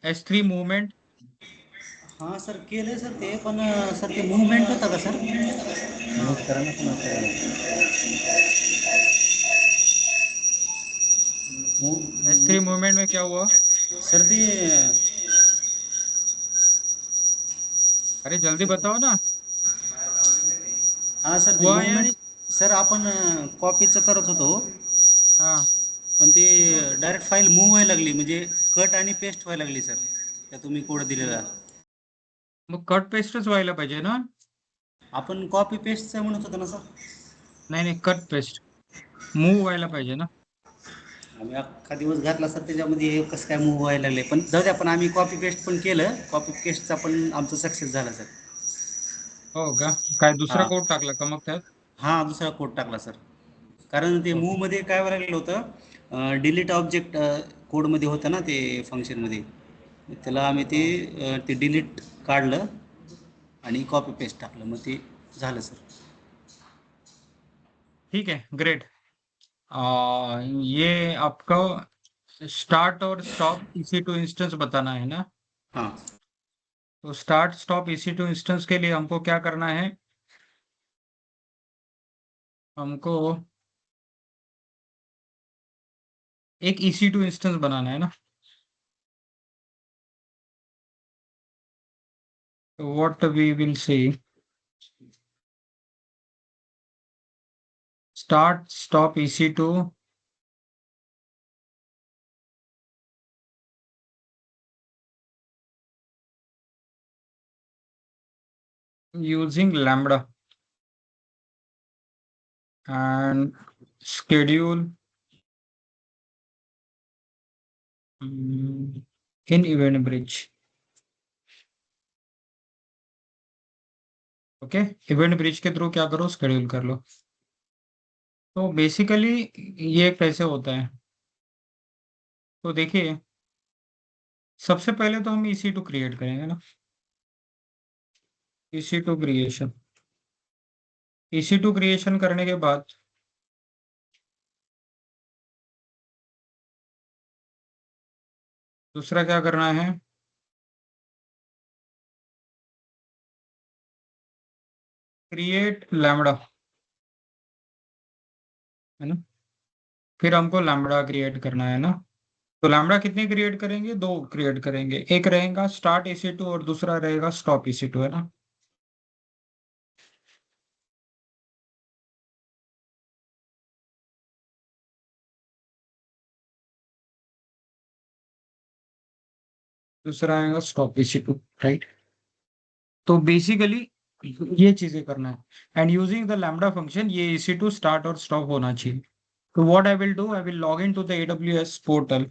S3 movement. हां sir केलंय sir ते पण सर ते मूव्हमेंट होता का सर म्यूट करा ना पुन्हा S3 मूवमेंट में क्या हुआ? सर ते अरे जल्दी बताओ ना. हां सर ते हुआ या मूव्हमेंट सर आपण कॉपीचं करत होतो हाँ. पण ती डायरेक्ट फाईल मूव्ह व्हायला लागली म्हणजे कट आणि पेस्ट व्हायला लागली सर त्या तुम्ही कोड दिलेला मग कट पेस्टच व्हायला पाहिजे ना. आपण कॉपी पेस्टचं म्हणत होतो ना सर नाही नाही, कट पेस्ट मूव व्हायला पाहिजे ना. आम्ही अख्खा दिवस घातला सर त्याच्यामध्ये हे कसं काय मूव्ह व्हायला लागले पण जाऊ द्या पण आम्ही कॉपी पेस्ट पण केलं कॉपी पेस्टचा पण आमचं सक्सेस झाला सर हो का? काय दुसरा हां कोड टाकला का मग त्यात? हां दुसरा कोड टाकला सर कारण ते ओके. मूव्हमध्ये काय व्हायला लागलं होतं डिलीट ऑब्जेक्ट कोडमध्ये होतं ना ते फंक्शनमध्ये त्याला आम्ही हो. ते डिलीट काढलं आणि कॉपी पेस्ट टाकलं मग ते झालं सर ठीक है, ग्रेट. ये आपको स्टार्ट और स्टॉप EC2 इंस्टेंस बताना है ना. हां तो स्टार्ट स्टॉप EC2 इंस्टेंस के लिए हमको क्या करना है? हमको एक EC2 इंस्टेंस बनाना है ना. तो what we will see, start stop EC2 using lambda and schedule in event bridge. Okay, event bridge के थ्रू क्या करो, शेड्यूल कर लो. तो बेसिकली ये कैसे होता है? तो देखिए, सबसे पहले तो हम EC2 क्रिएट करेंगे ना. EC2 क्रिएशन, EC2 क्रिएशन करने के बाद दूसरा क्या करना है? क्रिएट लैम्बडा, है ना. फिर हमको लैम्बडा क्रिएट करना है ना. तो लैम्बडा कितने क्रिएट करेंगे? दो क्रिएट करेंगे. एक रहेगा स्टार्ट EC2 और दूसरा रहेगा स्टॉप EC2, है ना. दूसरा आएगा स्टॉप EC2, राइट. तो बेसिकली ये चीजें करना है and using the lambda function ये EC2 स्टार्ट और स्टॉप होना चाहिए. तो what I will do, I will log in to the AWS portal.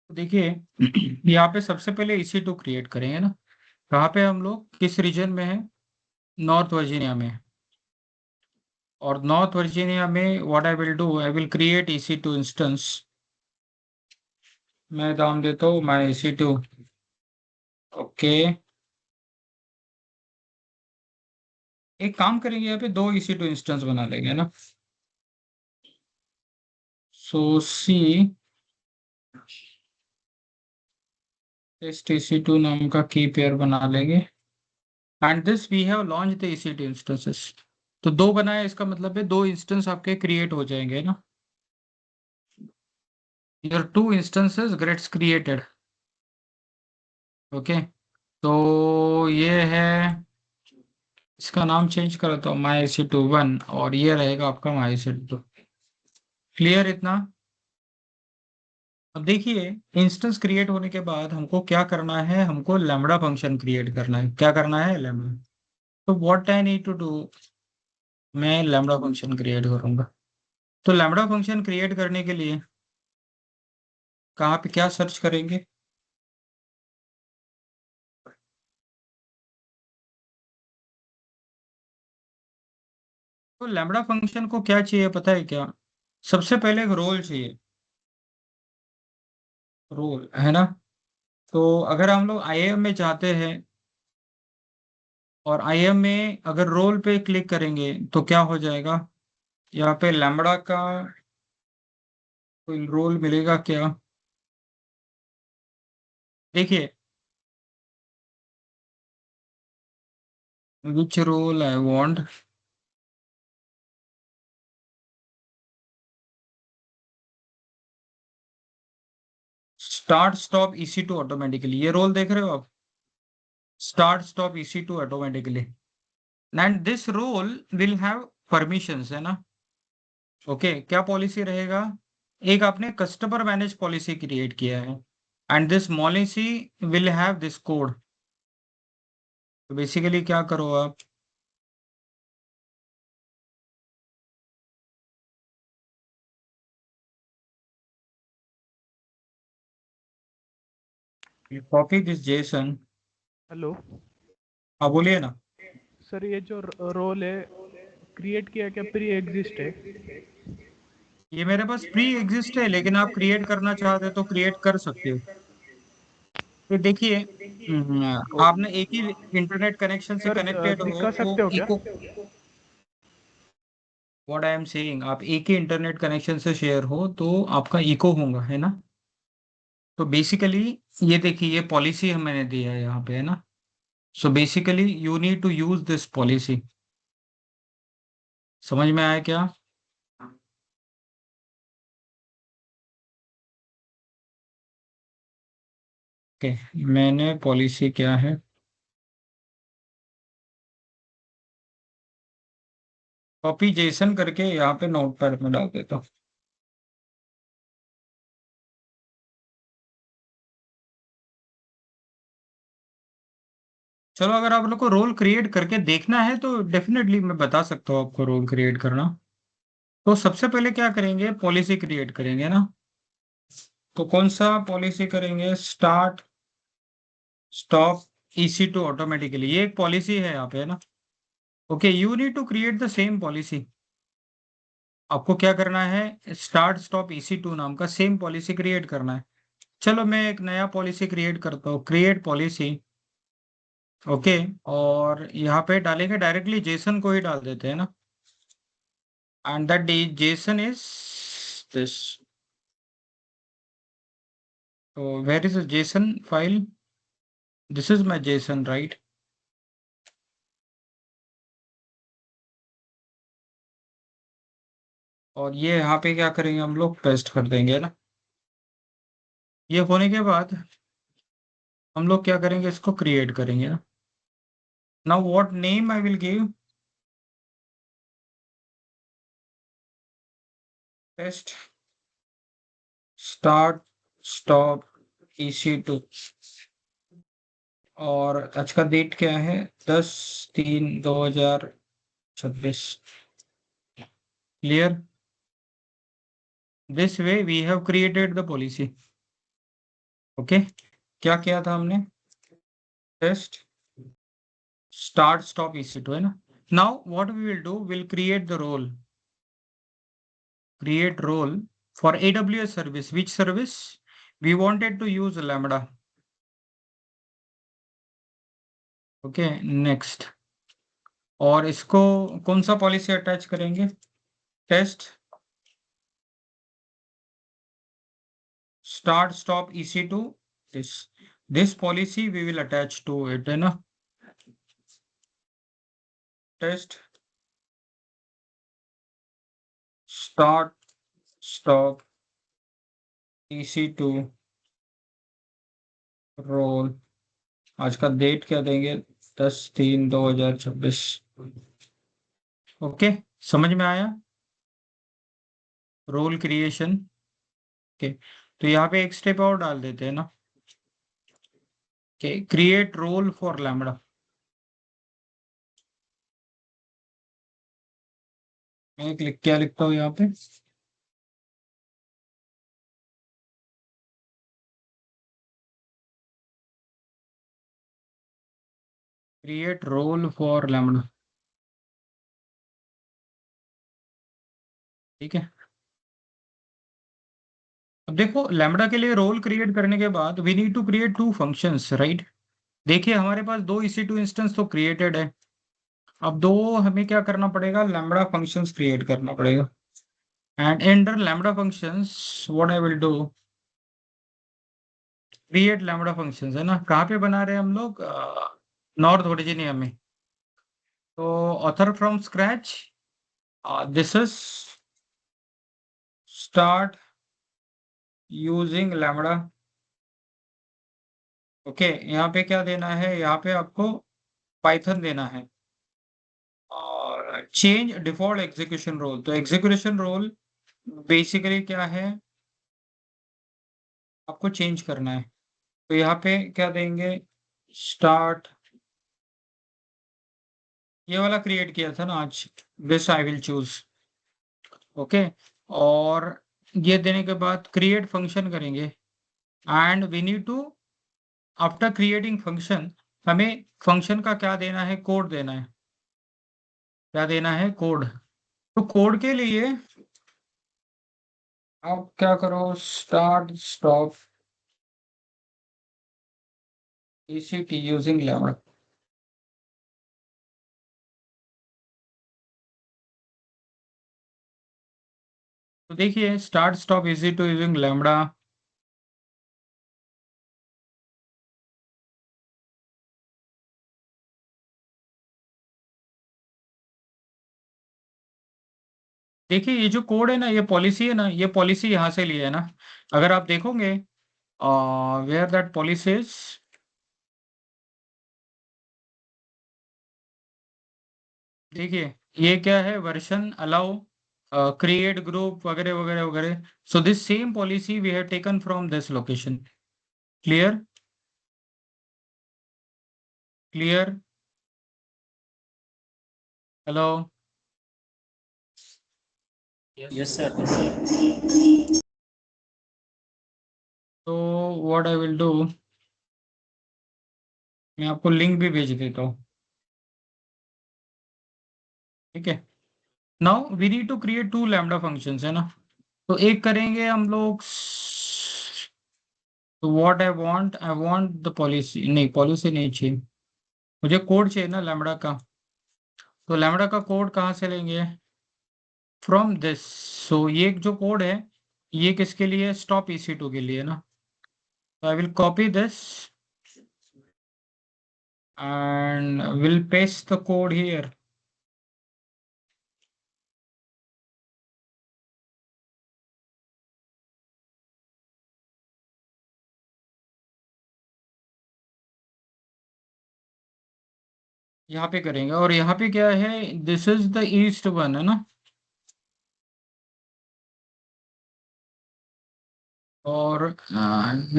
देखिए, यहाँ पे सबसे पहले EC2 क्रिएट करेंगे ना. कहाँ पे हम लोग किस रीजन में है? नॉर्थ वर्जीनिया में. और नॉर्थ वर्जीनिया में what I will do, I will create EC2 instance. मैं नाम देता हूँ माय EC2. ओके, एक काम करेंगे, यहाँ पे दो EC2 इंस्टेंस बना लेंगे ना. सो सी टेस्ट EC2 नाम का की पेयर बना लेंगे and this we have launch the EC2 instances. तो दो बनाए, इसका मतलब है दो इंस्टेंस आपके क्रिएट हो जाएंगे ना. Your two instances gets created. Okay, तो ये है इसका नाम चेंज करो तो MyEC2 1 और ये रहेगा आपका MyEC2। क्लियर इतना? अब देखिए, इंस्टेंस क्रिएट होने के बाद हमको क्या करना है, हमको लैम्बडा फंक्शन क्रिएट करना है। क्या करना है? लैम्बडा। तो what I need to do, मैं लैम्बडा फंक्शन क्रिएट करूंगा। तो लैम्बडा फंक्शन क्रिएट करने के लिए कहाँ पे क्या सर्च करेंगे? तो लैम्बडा फंक्शन को क्या चाहिए पता है क्या? सबसे पहले एक रोल चाहिए। रोल है ना? तो अगर हम लोग आईएम में जाते हैं और आईएम में अगर रोल पे क्लिक करेंगे तो क्या हो जाएगा? यहाँ पे लैम्बडा का कोई रोल मिलेगा क्या? देखिए, which role I want. Start stop EC2 automatically, ये रोल देख रहे हो आप? Start stop EC2 automatically, and this role will have permissions, है ना? ओके, क्या पॉलिसी रहेगा? एक आपने कस्टमर मैनेज पॉलिसी क्रिएट किया है, and this policy will have this code. तो बेसिकली क्या करो आप, कॉपी दिस जेसन। हेलो हाँ बोलिए ना। सर, ये जो रोल है क्रिएट किया क्या प्री एग्जिस्ट है? ये मेरे पास प्री एग्जिस्ट है, लेकिन आप क्रिएट करना चाहते तो क्रिएट कर सकते हो। तो देखिए, आपने एक ही इंटरनेट कनेक्शन से सर कनेक्टेड हो दिखा तो सकते हो क्या? Echo, what I am saying, आप एक ही इंटरनेट कनेक्शन से शेयर हो तो आपका इको होगा, है ना? तो बेसिकली ये देखिए, ये पॉलिसी मैंने दिया है यहाँ पे, है ना? So basically you need to use this policy. समझ में आया क्या? ओके, मैंने पॉलिसी क्या है, कॉपी जेसन करके यहाँ पे नोटपैड में डाल देता हूँ। चलो, अगर आप लोग को रोल क्रिएट करके देखना है तो डेफिनेटली मैं बता सकता हूँ आपको रोल क्रिएट करना। तो सबसे पहले क्या करेंगे, पॉलिसी क्रिएट करेंगे ना। तो कौन सा पॉलिसी करेंगे? स्टार्ट स्टॉप EC2 ऑटोमेटिकली, ये एक पॉलिसी है यहाँ पे, है ना? Okay, you need to create the same policy. आपको क्या करना है, स्टार्ट स्टॉप EC2 नाम का सेम पॉलिसी क्रिएट करना है। चलो, मैं एक नया पॉलिसी क्रिएट करता हूँ, क्रिएट पॉलिसी। ओके, और यहाँ पे डालेंगे डायरेक्टली जेसन को ही डाल देते हैं ना। And that JSON is this. तो where is JSON file? This is my JSON, right? और ये यहाँ पे क्या करेंगे, हम लोग पेस्ट कर देंगे ना। ये होने के बाद हम लोग क्या करेंगे, इसको क्रिएट करेंगे ना। Now what name I will give, test start stop EC2। और आज का डेट क्या है? 10/3/2026। Clear? This way we have created the policy. Okay, क्या किया था हमने? टेस्ट स्टार्ट स्टॉप EC2, है ना? Now what we will do, will create the role, create role for AWS service. Which service? We wanted to use Lambda. Okay, next. और इसको कौन सा पॉलिसी अटैच करेंगे? Test start stop EC2, this policy we will attach to it, है ना? Test start stop EC2 role. आज का date क्या देंगे? 10/3/2026। ओके, समझ में आया? Role creation. ओके, तो यहाँ पे एक स्टेप और डाल देते हैं ना। Okay, create role for lambda. मैं क्या लिखता हूँ यहाँ पे? Create role for lambda. ठीक है, अब देखो लैम्बडा के लिए रोल क्रिएट करने के बाद we need to create two functions, right? देखिए हमारे पास दो EC2 इंस्टेंस तो क्रिएटेड है। अब दो हमें क्या करना पड़ेगा, लैम्बडा फंक्शंस क्रिएट करना पड़ेगा। And under lambda functions what I will do, create lambda functions, है ना? कहाँ पे बना रहे हैं हम लोग? नॉर्थ वर्जीनिया में। तो author from scratch, this is start using lambda. Okay, यहाँ पे क्या देना है? यहाँ पे आपको पाइथन देना है और चेंज डिफॉल्ट एग्जीक्यूशन रोल। तो एग्जीक्यूशन रोल बेसिकली क्या है, आपको चेंज करना है। तो यहाँ पे क्या देंगे? स्टार्ट, ये वाला क्रिएट किया था ना आज, this I will choose. Okay, और ये देने के बाद क्रिएट फंक्शन करेंगे। And we need to, after creating function, हमें फंक्शन का क्या देना है? कोड देना है। क्या देना है? कोड। तो कोड के लिए आप क्या करो, start stop ECT using lambda. तो देखिए start stop EC2 using lambda. देखिए ये जो कोड है ना, ये पॉलिसी है ना, ये पॉलिसी यहाँ से ली है ना। अगर आप देखोगे वेयर दैट पॉलिसीज, देखिए ये क्या है, वर्जन अलाउ, क्रिएट ग्रुप वगैरह वगैरह वगैरह। So this same policy we have taken from this location. Clear? Clear? Hello? Yes sir. तो व्हाट आई विल डू, मैं आपको लिंक भी भेज देता हूँ। ठीक है, now we need to create two lambda functions, है ना? तो एक करेंगे हम लोग, तो what I want the policy, नहीं पॉलिसी नहीं चाहिए मुझे, कोड चाहिए ना लैम्बडा का। तो लैम्बडा का कोड कहाँ से लेंगे? From this. सो ये जो कोड है, ये किसके लिए? स्टॉप EC2 के लिए ना। तो I will copy this and will paste the code here. यहाँ पे करेंगे, और यहाँ पे क्या है, this is the east one, है ना? और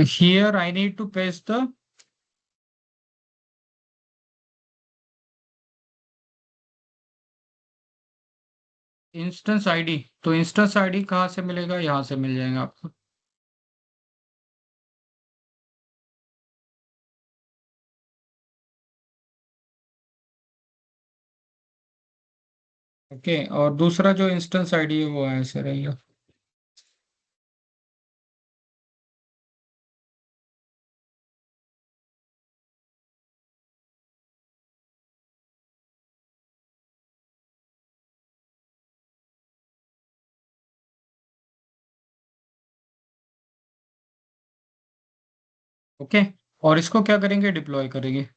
here I need to paste the instance ID. तो इंस्टेंस आईडी कहाँ से मिलेगा? यहाँ से मिल जाएगा आपको। ओके, और दूसरा जो इंस्टेंस आईडी है वो ऐसे रहेगा। ओके, और इसको क्या करेंगे? डिप्लॉय करेंगे।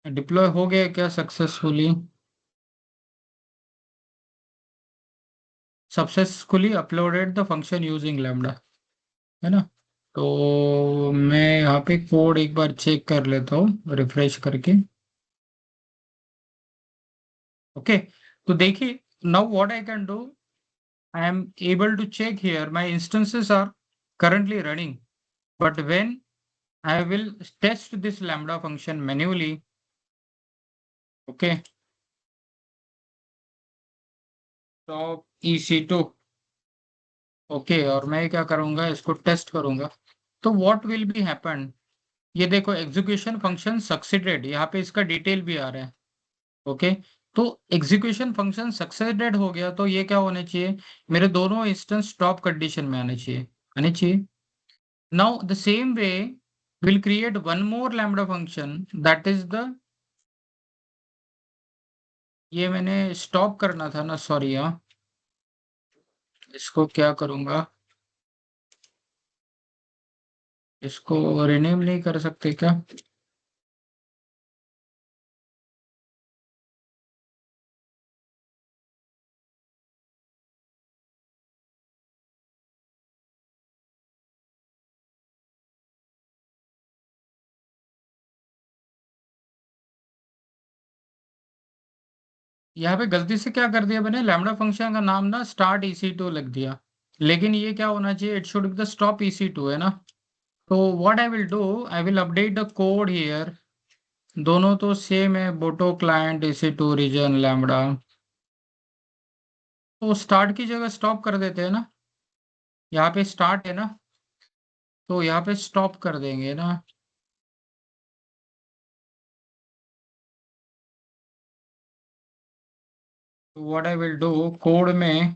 डिप्लॉय हो गया क्या successfully? Successfully uploaded the function using lambda, है ना? तो मैं यहाँ पे कोड एक बार चेक कर लेता हूँ रिफ्रेश करके। ओके, तो देखिए now what I can do, I am able to check here my instances are currently running, but when I will test this lambda function manually, okay, stop EC2, okay, और मैं क्या करूंगा, इसको test करूंगा, तो what will be happen, ये देखो execution function succeeded, यहाँ पे इसका डिटेल भी आ रहा है, ओके, तो एग्जीक्यूशन फंक्शन सक्सीडेड हो गया, तो ये क्या होने चाहिए, मेरे दोनों इंस्टेंस स्टॉप कंडीशन में आने चाहिए। Now the same way we'll create one more lambda function that is the, ये मैंने स्टॉप करना था ना, सॉरी, हाँ, इसको क्या करूंगा, इसको रिनेम नहीं कर सकते क्या, यहाँ पे गलती से क्या कर दिया मैंने, लैम्डा फंक्शन का नाम ना स्टार्ट EC2 लिख दिया, लेकिन ये क्या होना चाहिए, it should be the stop EC2 है ना। तो what I will do, I will update the code here, दोनों तो सेम है, बोटो क्लाइंट EC2 रीजन लैम्डा, तो स्टार्ट की जगह स्टॉप कर देते हैं ना, यहाँ पे स्टार्ट है ना, तो यहाँ पे स्टॉप कर देंगे ना। What I will do, code में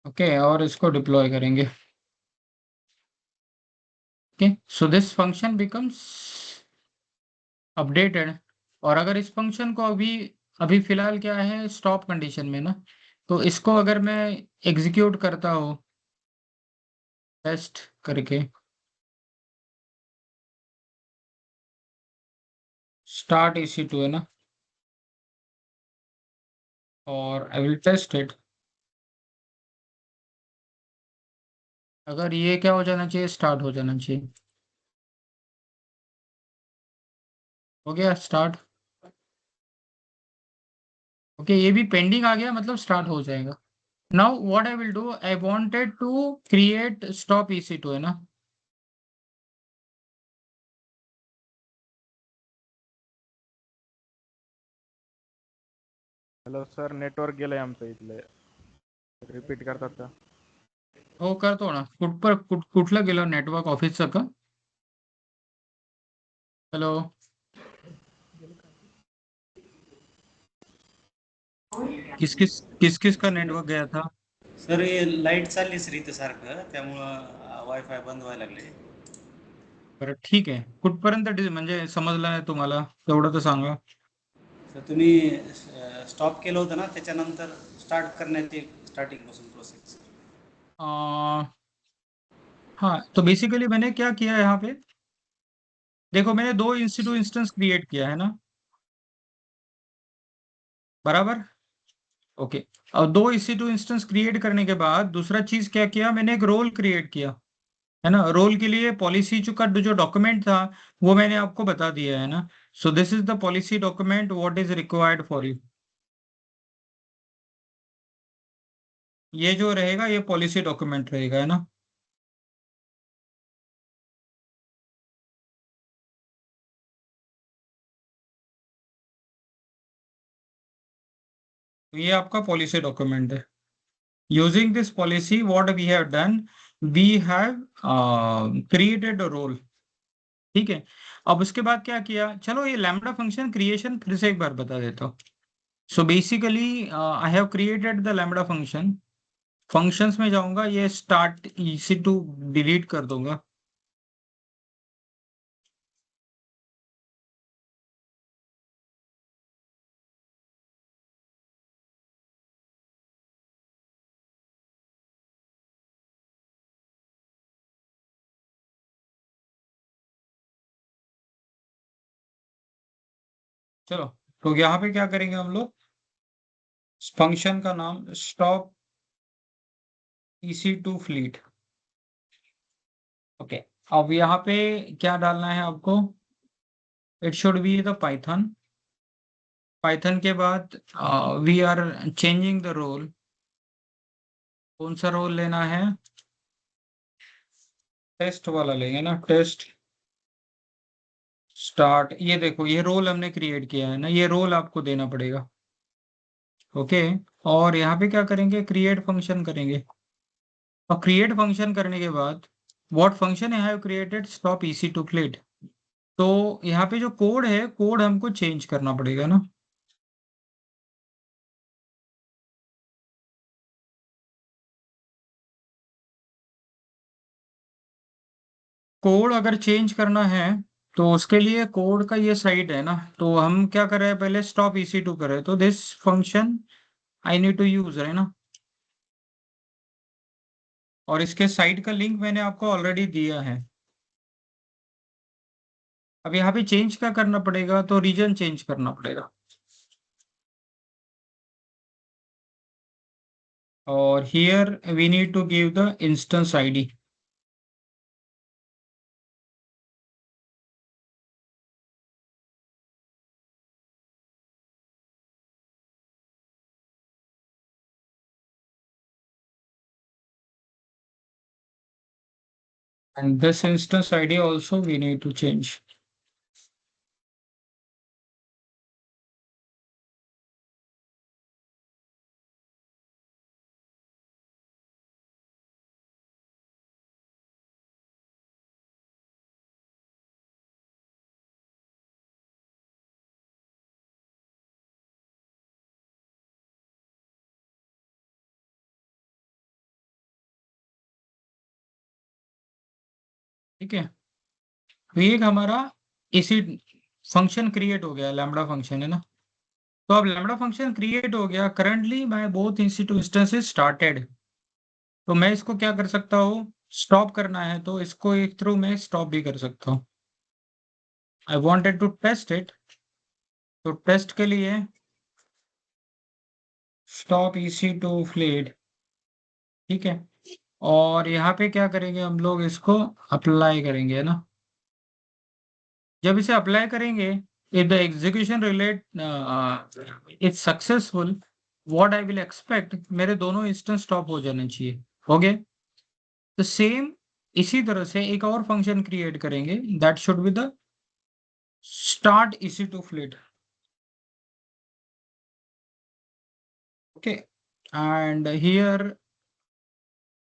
ओके, और इसको डिप्लॉय करेंगे, okay, so this function becomes updated, और अगर इस फंक्शन को अभी अभी फिलहाल क्या है, स्टॉप कंडीशन में ना, तो इसको अगर मैं एग्जीक्यूट करता हूँ टेस्ट करके, स्टार्ट EC2 है ना, और आई विल टेस्ट इट, अगर ये क्या हो जाना चाहिए, स्टार्ट हो जाना चाहिए, हो गया स्टार्ट, ओके, ये भी पेंडिंग आ गया, मतलब स्टार्ट हो जाएगा। Now what I will do, I wanted to create stop EC2 है ना, हॅलो सर, नेटवर्क गेलंय आमचं इथले, रिपीट करतात का? हो करतो ना, कुठलं गेलं नेटवर्क, ऑफिसचं का, हॅलो, किस किस का नेटवर्क गया था, सर हे लाईट चाललीच रे इथं सारखं, त्यामुळं वायफाय बंद व्हायला लागले. बरं ठीक आहे, कुठपर्यंत म्हणजे समजलं नाही तुम्हाला, तेवढं तर सांगा। तर तुम्ही स्टॉप केलं होतं ना, त्याच्यानंतर स्टार्ट करण्याची स्टार्टिंगपासून प्रोसेस. हाँ, तो बेसिकली मैंने क्या किया यहाँ पे, देखो मैंने दो EC2 इंस्टेंस क्रिएट किया है ना, बराबर, ओके, और दो EC2 इंस्टेंस क्रिएट करने के बाद दूसरा चीज क्या किया, मैंने एक रोल क्रिएट किया है ना, रोल के लिए पॉलिसी का जो डॉक्यूमेंट था वो मैंने आपको बता दिया है ना, so this is the policy document what is required for you, ये जो रहेगा ये पॉलिसी डॉक्यूमेंट रहेगा है ना, तो ये आपका पॉलिसी डॉक्यूमेंट है। Using this policy what we have done, we have created a role, ठीक है। अब उसके बाद क्या किया, चलो ये लैम्बडा फंक्शन क्रिएशन फिर से एक बार बता देता हूँ। So basically I have created the lambda function, functions में जाऊंगा, ये स्टार्ट EC2 डिलीट कर दूंगा, चलो, तो यहाँ पे क्या करेंगे हम लोग, फंक्शन का नाम स्टॉप EC2 फ्लीट। ओके, अब यहाँ पे क्या डालना है आपको? It should be the python. Python के बाद we are changing the role. कौन सा रोल लेना है? टेस्ट वाला लेंगे ना, टेस्ट स्टार्ट। ये देखो, ये रोल हमने क्रिएट किया है ना, ये रोल आपको देना पड़ेगा। ओके, और यहाँ पे क्या करेंगे? क्रिएट फंक्शन करेंगे। और क्रिएट फंक्शन करने के बाद what function I have created stop EC2 plate. तो यहाँ पे जो कोड है, कोड हमको चेंज करना पड़ेगा ना। कोड अगर चेंज करना है तो उसके लिए कोड का ये साइड है ना, तो हम क्या कर रहे हैं? पहले स्टॉप EC2 कर रहे हैं, तो this function I need to use है ना। और इसके साइड का लिंक मैंने आपको ऑलरेडी दिया है। अब यहाँ पे चेंज क्या करना पड़ेगा? तो रीजन चेंज करना पड़ेगा। और here we need to give the instance ID. And this instance ID also we need to change. ठीक है, तो ये एक हमारा इसी फंक्शन क्रिएट हो गया, लैम्बडा फंक्शन है ना। तो अब लैम्बडा फंक्शन क्रिएट हो गया। Currently my both EC2 instances started. तो मैं इसको क्या कर सकता हूँ? स्टॉप करना है तो इसको एक थ्रू मैं स्टॉप भी कर सकता हूँ। I wanted to test it, तो टेस्ट के लिए स्टॉप EC2 फ्लीट। ठीक है, और यहाँ पे क्या करेंगे हम लोग? इसको अप्लाई करेंगे ना। जब इसे अप्लाई करेंगे, if the execution relate is successful, what I will expect, मेरे दोनों इंस्टेंस स्टॉप हो जाने चाहिए। ओके, तो सेम इसी तरह से एक और फंक्शन क्रिएट करेंगे, that should be the start EC2 fleet. Okay, and here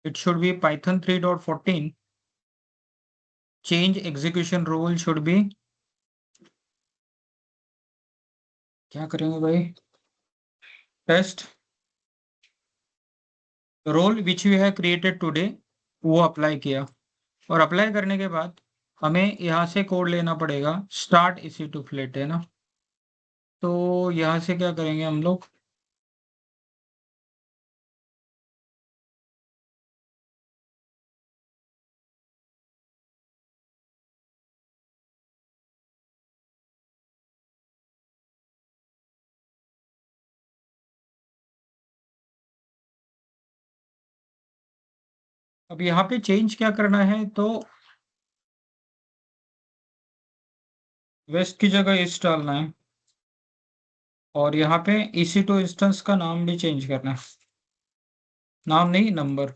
it should be Python 3.14. change execution role should be, क्या करेंगे भाई? Test role which we have created today, वो अप्लाई किया। और अप्लाई करने के बाद हमें यहाँ से कोड लेना पड़ेगा, स्टार्ट EC2 फ्लीट है ना। तो यहाँ से क्या करेंगे हम लोग? अब यहाँ पे चेंज क्या करना है? तो वेस्ट की जगह ईस्ट डालना है, और यहाँ पे EC2 इंस्टेंस का नाम भी चेंज करना है। नाम नहीं, नंबर।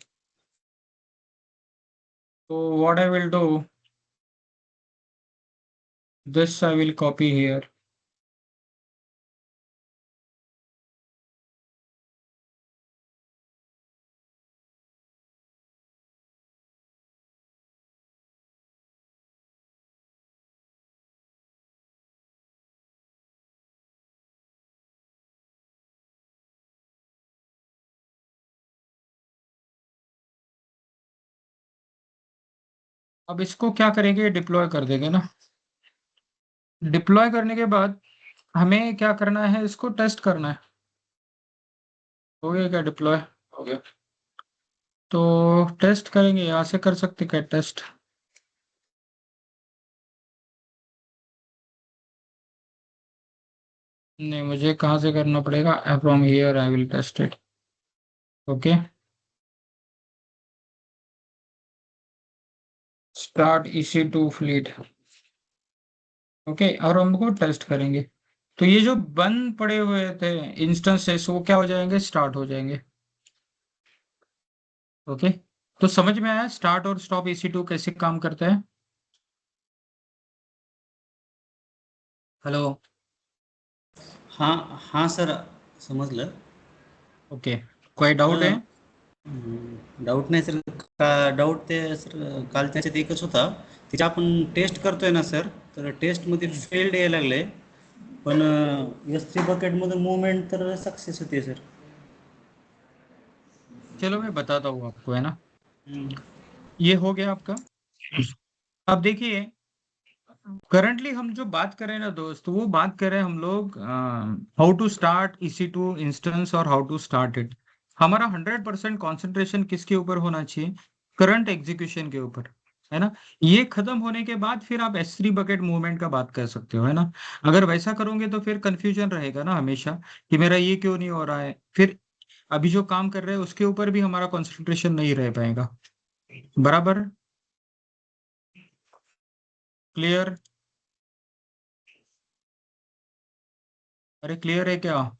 तो what I will do, this I will copy here. अब इसको क्या करेंगे? डिप्लॉय कर देंगे ना। डिप्लॉय करने के बाद हमें क्या करना है? इसको टेस्ट करना है। हो गया क्या डिप्लॉय? हो गया। तो टेस्ट करेंगे, यहाँ से कर सकते क्या टेस्ट? नहीं, मुझे कहाँ से करना पड़ेगा? From here I will test it. Okay, start EC2 fleet. Okay, और हमको टेस्ट करेंगे। तो ये जो बंद पड़े हुए थे इंस्टेंसेस वो क्या हो जाएंगे, स्टार्ट हो जाएंगे। ओके, तो समझ में आया स्टार्ट और स्टॉप EC2 कैसे काम करता है। हेलो। हाँ हाँ सर, समजलं. ओके, कोई डाउट है। डाऊट नाही सर. डाऊट ते सर काल त्याच्यात एकच होता. तिच्या आपण टेस्ट करतोय ना सर, तर टेस्टमध्ये फेल्ड यायला लागले, पण S3 बकेटमधून मूवमेंट तर सक्सेस होते सर. चलो मैं बताता हूँ आपको, है ना। ये हो गया आपका। अब देखिए, करंटली हम जो बात कर रहे हैं ना दोस्त, वो बात कर रहे हैं हम लोग how to start EC2 instance और हाउ टू स्टार्ट इट। हमारा 100% कॉन्सेंट्रेशन किसके ऊपर होना चाहिए, करंट एग्जीक्यूशन के ऊपर, है ना। ये खत्म होने के बाद फिर आप S3 बकेट मूवमेंट का बात कर सकते हो, है ना। अगर वैसा करोगे तो फिर कंफ्यूजन रहेगा ना हमेशा कि मेरा ये क्यों नहीं हो रहा है, फिर अभी जो काम कर रहे हैं उसके ऊपर भी हमारा कॉन्सेंट्रेशन नहीं रह पाएगा। बराबर, क्लियर। अरे क्लियर है क्या।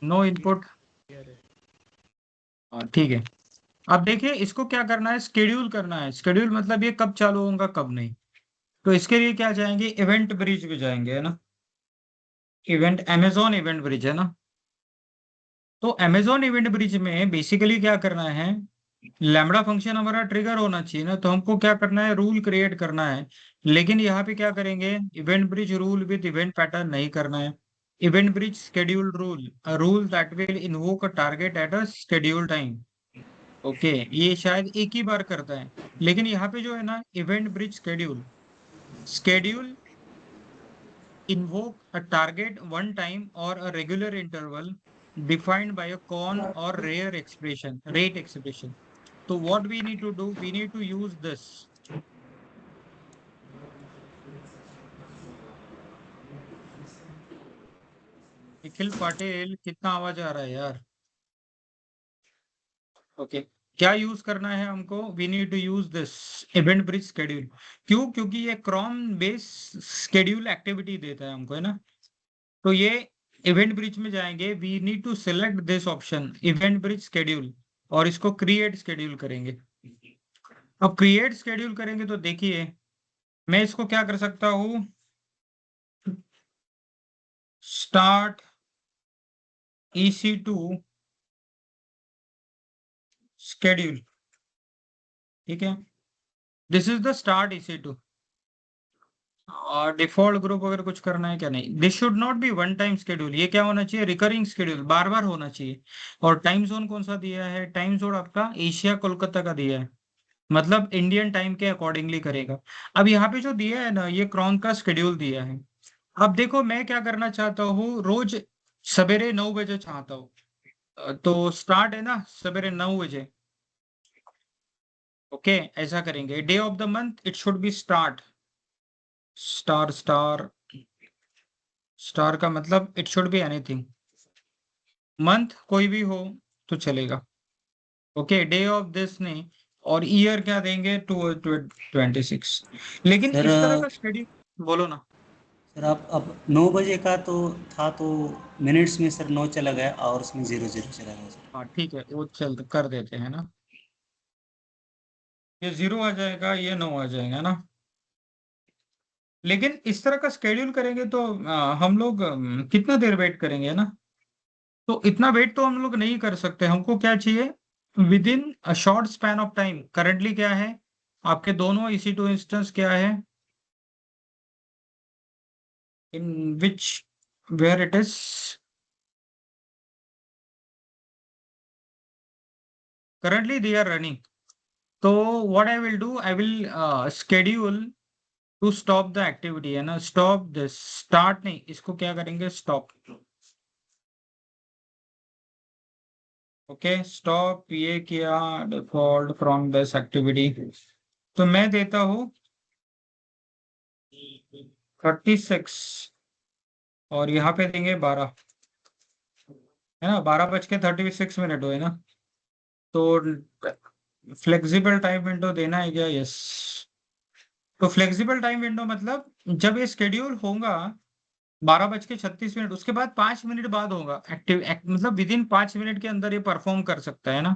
No input. ठीक है। अब देखिए इसको क्या करना है, स्केड्यूल करना है। स्केड्यूल मतलब ये कब चालू होगा कब नहीं। तो इसके लिए क्या जाएंगे, इवेंट ब्रिज पे जाएंगे, है ना। इवेंट अमेजोन इवेंट ब्रिज है ना। तो अमेजोन इवेंट ब्रिज में बेसिकली क्या करना है, लैम्बडा फंक्शन हमारा ट्रिगर होना चाहिए ना, तो हमको क्या करना है, रूल क्रिएट करना है। लेकिन यहाँ पे क्या करेंगे, event bridge rule with event pattern नहीं करना है। Event bridge scheduled rule, a rule that will invoke a target at a schedule time. Okay, ये शायद एक ही बार करता है। लेकिन यहाँ पे जो है ना, event bridge schedule, schedule invoke a target one time or a regular interval defined by a con or rare expression, rate expression. So what we need to do, we need to use this. Nikhil Patil, कितना आवाज आ रहा है यार। Okay, क्या use करना है हमको, we need to use this event bridge schedule. क्यों, क्योंकि ये क्रॉम बेस शेड्यूल एक्टिविटी देता है हमको, है ना। तो ये इवेंट ब्रिज में जाएंगे, we need to select this option event bridge schedule, और इसको क्रिएट शेड्यूल करेंगे। अब क्रिएट शेड्यूल करेंगे तो देखिए, मैं इसको क्या कर सकता हूं, स्टार्ट EC2 शेड्यूल। ठीक है, this is the start EC2। और डिफॉल्ट ग्रुप अगर कुछ करना है क्या, नहीं, this should not be one time schedule, ये क्या होना चाहिए, रिकरिंग शेड्यूल, बार बार होना चाहिए। और टाइम जोन कौन सा दिया है, टाइम जोन आपका एशिया कोलकाता का दिया है, मतलब इंडियन टाइम के अकॉर्डिंगली करेगा। अब यहाँ पे जो दिया है ना, ये क्रॉन का शेड्यूल दिया है। अब देखो मैं क्या करना चाहता हूँ, रोज सवेरे 9 बजे चाहता हूँ। तो स्टार्ट है ना सवेरे 9 बजे। ओके, ऐसा करेंगे, day of the month it should B start, star star, star का मतलब it should be anything, month कोई भी हो तो चलेगा। ओके, डे ऑफ दिस नहीं, और ईयर क्या देंगे, 2026। लेकिन सर इस तरह का स्टडी, बोलो ना। सर आप अब 9 बजे का तो था, तो मिनट्स में सर 9 चला गया, आवर्स में 00 चला गया सर. हाँ ठीक है, वो चल कर देते हैं ना, ये 0 आ जाएगा, ये 9 आ जाएगा ना। लेकिन इस तरह का स्केड्यूल करेंगे तो हम लोग कितना देर वेट करेंगे ना। तो इतना वेट तो हम लोग नहीं कर सकते, हमको क्या चाहिए, within a short span of time. Currently क्या है, आपके दोनों EC2 इंस्टेंस क्या है, in which, where it is, currently they are running। तो what I will do, I will schedule to stop the activity, है ना, stop this, start नहीं, इसको क्या करेंगे, stop। ओके, स्टॉप ये किया, डिफॉल्ट फ्रॉम दिस एक्टिविटी। तो मैं देता हूँ 36, और यहाँ पे देंगे 12, है ना, 12 बज के 36 मिनट हुए ना। तो फ्लेक्सिबल टाइम विंडो देना है क्या? यस। तो फ्लेक्सिबल टाइम विंडो मतलब जब ये स्केड्यूल होगा 12:36, उसके बाद 5 मिनट बाद होगा मतलब विद इन 5 मिनट के अंदर ये परफॉर्म कर सकता है ना।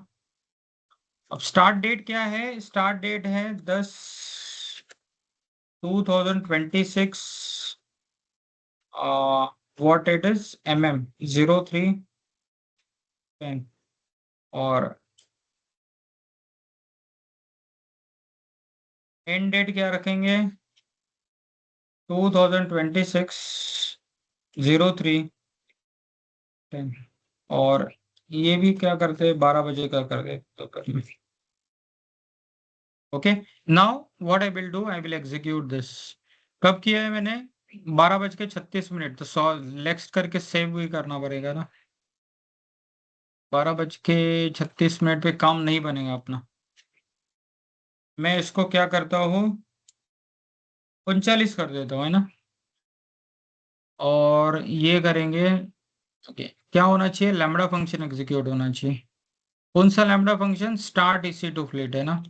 अब स्टार्ट डेट क्या है? स्टार्ट डेट है 10/2026, व्हाट इट इज MM 0310, और एंड डेट क्या रखेंगे? 2026/0310, और ये भी क्या करते हैं, 12 बजे का कर दे तो कर। Okay, now what I will do, I will execute this. कब किया है मैंने? 12:36, तो नेक्स्ट करके सेव भी करना पड़ेगा ना। 12:36 पे काम नहीं बनेगा अपना। मैं इसको क्या करता हूँ, 39 कर देता हूँ, है ना। और ये करेंगे। ओके, क्या होना चाहिए? लैम्बडा फंक्शन एग्जीक्यूट होना चाहिए। कौन सा lambda function? Start EC2 fleet, है ना।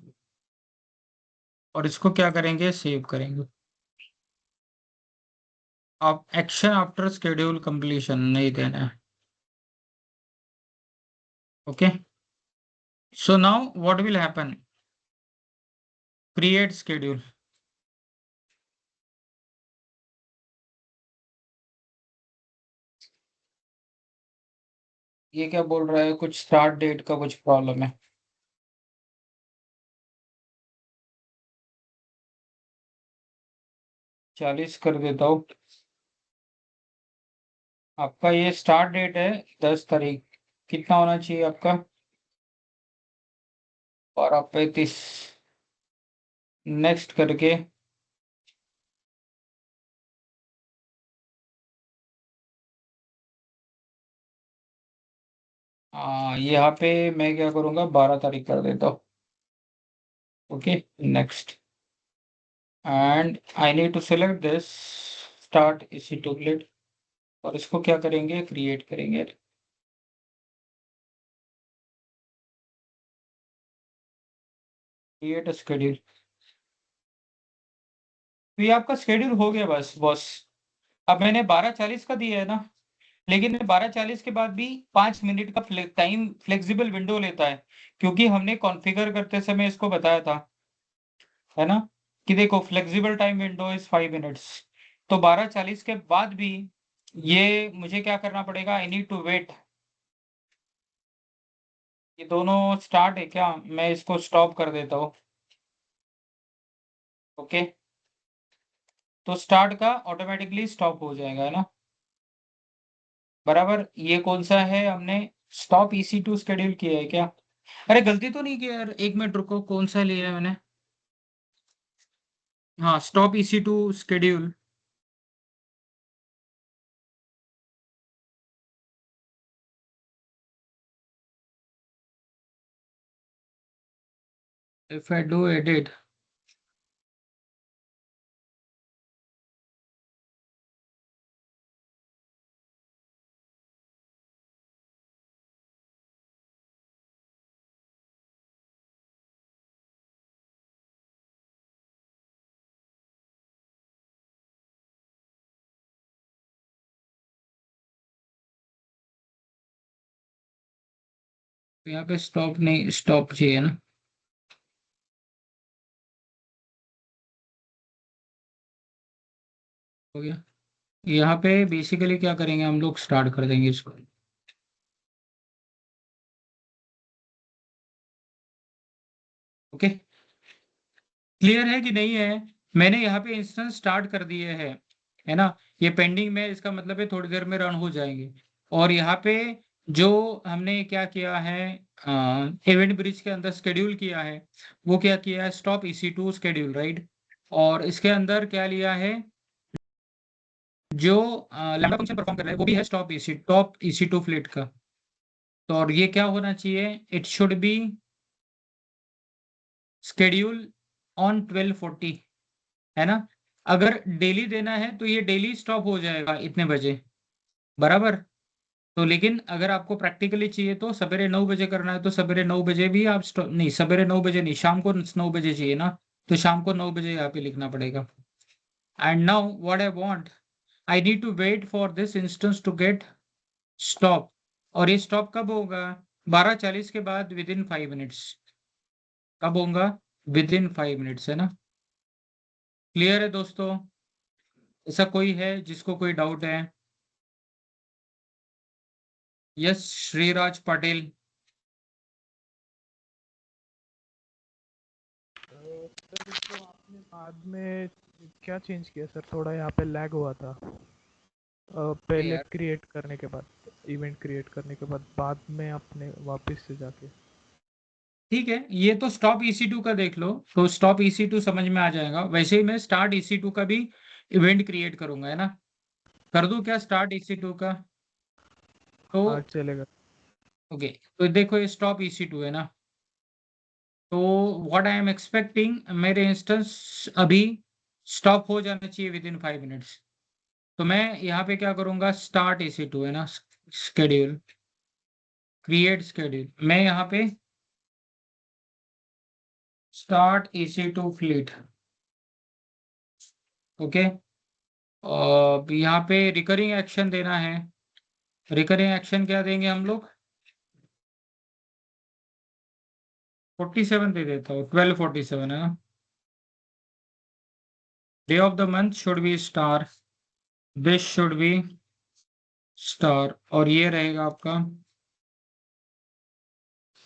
और इसको क्या करेंगे? सेव करेंगे। आप एक्शन आफ्टर शेड्यूल कंप्लीशन नहीं देना है। Okay, so now what will happen, create schedule. ये क्या बोल रहा है? कुछ स्टार्ट डेट का कुछ प्रॉब्लम है। 40 कर देता हूँ। आपका ये स्टार्ट डेट है 10 तारीख, कितना होना चाहिए आपका? 12:35। नेक्स्ट करके यहाँ पे मैं क्या करूँगा, 12 तारीख कर देता हूँ। Okay, next, and I need to select this start EC2 plate, और इसको क्या करेंगे? क्रिएट करेंगे। Create schedule. तो ये आपका शेड्यूल हो गया बस बॉस। अब मैंने 12:40 का दिया है ना, लेकिन 12:40 के बाद भी 5 मिनट का टाइम फ्लेक्सिबल विंडो लेता है, क्योंकि हमने कॉन्फ़िगर करते समय इसको बताया था, है ना, कि देखो flexible time window is 5 minutes. तो 12:40 के बाद भी ये मुझे क्या करना पड़ेगा? I need to wait. ये दोनों स्टार्ट है क्या? मैं इसको स्टॉप कर देता हूँ। ओके, तो स्टार्ट का ऑटोमेटिकली स्टॉप हो जाएगा, है ना, बराबर। ये कौन सा है? हमने स्टॉप EC2 शेड्यूल किया है क्या? अरे गलती तो नहीं किया यार, 1 मिनट रुको, कौन सा लिया है मैंने? हाँ, stop EC2 schedule. If I do edit, तो यहाँ पे स्टॉप नहीं, स्टॉप चाहिए ना। हो गया। यहाँ पे बेसिकली क्या करेंगे हम लोग? स्टार्ट कर देंगे इसको। ओके, क्लियर है कि नहीं है? मैंने यहाँ पे इंस्टेंस स्टार्ट कर दिए हैं, है ना। ये पेंडिंग में, इसका मतलब है थोड़ी देर में रन हो जाएंगे। और यहाँ पे जो हमने क्या किया है, इवेंट ब्रिज के अंदर शेड्यूल किया है, वो क्या किया है? Stop EC2 schedule, right. और इसके अंदर क्या लिया है? जो लैम्बडा फंक्शन परफॉर्म कर रहा है वो भी है टॉप EC2 फ्लीट का। तो और ये क्या होना चाहिए? It should B schedule on 12:40, है ना। अगर डेली देना है तो ये डेली स्टॉप हो जाएगा इतने बजे, बराबर। तो लेकिन अगर आपको प्रैक्टिकली चाहिए तो सवेरे 9 बजे करना है तो सवेरे 9 बजे भी आप नहीं, सवेरे 9 बजे नहीं, शाम को 9 बजे चाहिए ना, तो शाम को 9 बजे यहाँ पे लिखना पड़ेगा। And now what I want, I need to wait for this instance to get stop. और ये स्टॉप कब होगा? 12:40 के बाद विद इन 5 मिनट्स। कब होगा? विद इन 5 मिनट्स, है ना? क्लियर है दोस्तों? ऐसा कोई है जिसको कोई डाउट है? यस, श्रीराज पाटिल। सर इसको आपने बाद में क्या चेंज किया सर? थोड़ा यहाँ पे लैग हुआ था पहले यार क्रिएट करने के बाद, इवेंट क्रिएट करने के बाद में आपने वापस से जाके। ठीक है, ये तो स्टॉप EC2 का देख लो, तो स्टॉप EC2 समझ में आ जाएगा। वैसे ही मैं स्टार्ट EC2 का भी इवेंट क्रिएट करूंगा, है ना? कर दूं क्या स्टार्ट EC2 का? तो हाँ चलेगा। ओके, तो देखो ये स्टॉप EC2 है ना, तो व्हाट आई एम एक्सपेक्टिंग, मेरे इंस्टेंस अभी स्टॉप हो जाना चाहिए विद इन 5 मिनट्स। तो मैं यहाँ पे क्या करूंगा, स्टार्ट EC2 है ना, शेड्यूल, क्रिएट शेड्यूल, मैं यहाँ पे स्टार्ट EC2 फ्लीट। ओके, यहाँ पे रिकरिंग एक्शन देना है। रिकरिंग एक्शन क्या देंगे हम लोग? 47 दे देता हूँ, 12:47 है ना। Day of the month should be star, this should B star, और ये रहेगा आपका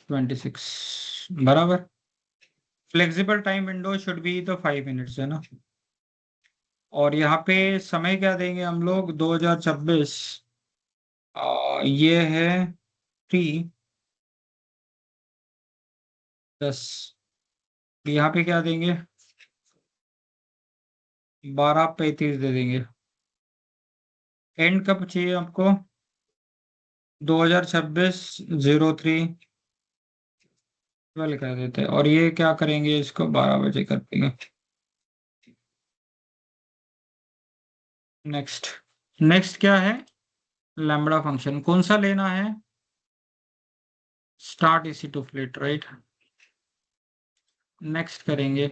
26, बराबर। Flexible time window should be the 5 minutes, है ना। और यहाँ पे समय क्या देंगे हम लोग, 2026, ये है 3:10। यहाँ पे क्या देंगे, 12:35 दे देंगे। एंड कब चाहिए आपको? 2026 03:12 कर देते हैं, और ये क्या करेंगे, इसको 12 बजे कर देंगे। नेक्स्ट, नेक्स्ट क्या है? लैम्बडा फंक्शन कौन सा लेना है? Start EC2 fleet, right. Next करेंगे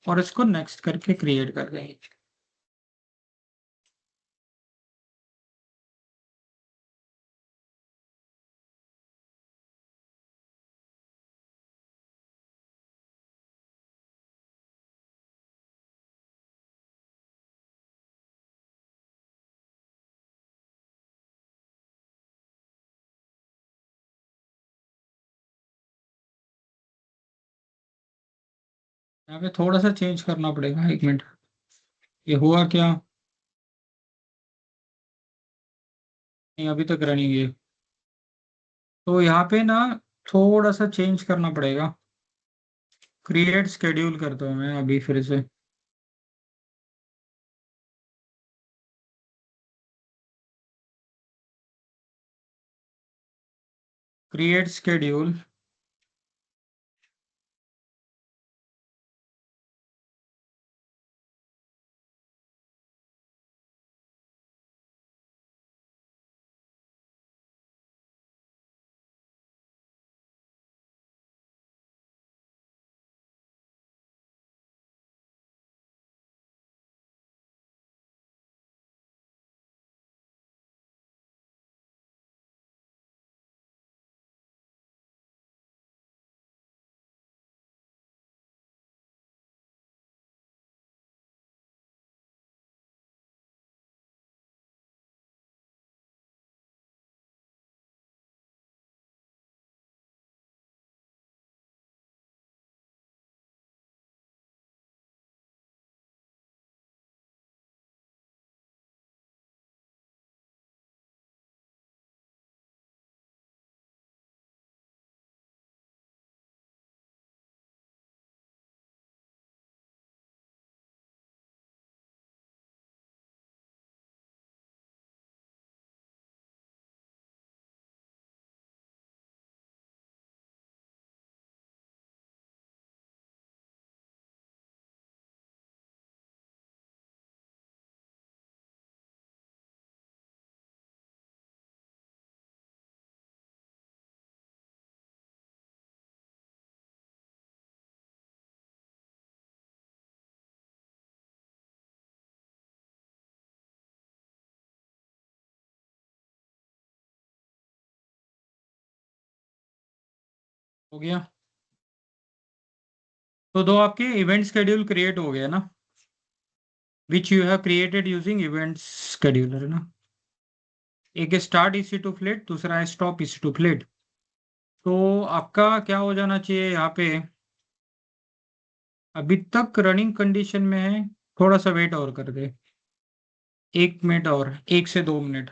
और इसको नेक्स्ट करके क्रिएट कर देंगे। यहाँ पे थोड़ा सा चेंज करना पड़ेगा, 1 मिनट। ये हुआ क्या? नहीं, अभी तक रनिंग है। तो यहाँ पे ना थोड़ा सा चेंज करना पड़ेगा। क्रिएट शेड्यूल करता हूँ मैं अभी फिर से। क्रिएट शेड्यूल, हो गया। तो दो आपके इवेंट शेड्यूल क्रिएट हो गया ना, which you have created using event scheduler ना। एक स्टार्ट इसी टू फ्लेट, दूसरा है स्टॉप इसी टू फ्लेट। तो आपका क्या हो जाना चाहिए यहाँ पे, अभी तक रनिंग कंडीशन में है, थोड़ा सा वेट और कर दे, 1 मिनट और, 1 से 2 मिनट।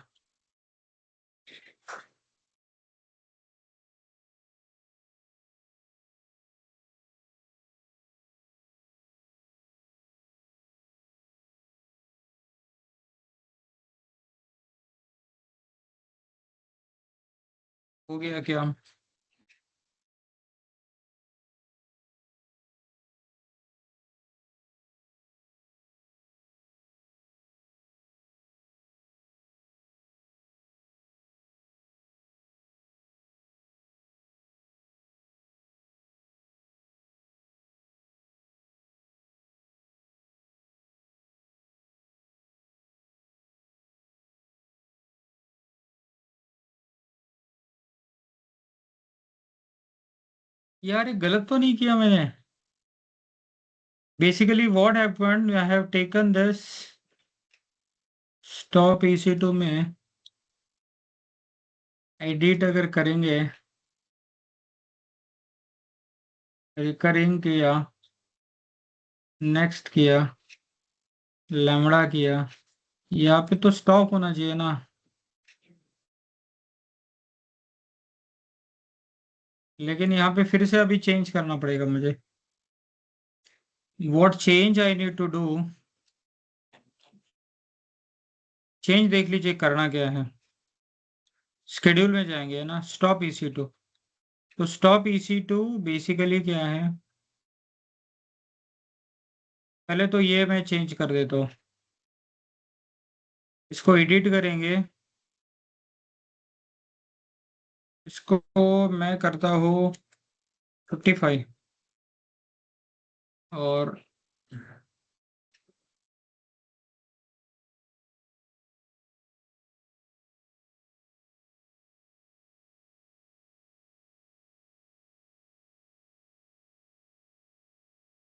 हो गया क्या? यार ये गलत तो नहीं किया मैंने? Basically what happened, I have taken this stop EC2 में एडिट अगर करेंगे, रिकरिंग किया, नेक्स्ट किया, लैम्बडा किया, यहाँ पे तो स्टॉप होना चाहिए ना। लेकिन यहाँ पे फिर से अभी चेंज करना पड़ेगा मुझे। What change I need to do, change देख लीजिए करना क्या है। शेड्यूल में जाएंगे ना, स्टॉप EC2। तो स्टॉप EC2 बेसिकली क्या है, पहले तो ये मैं चेंज कर देता हूँ, इसको एडिट करेंगे, इसको मैं करता हूँ 55 और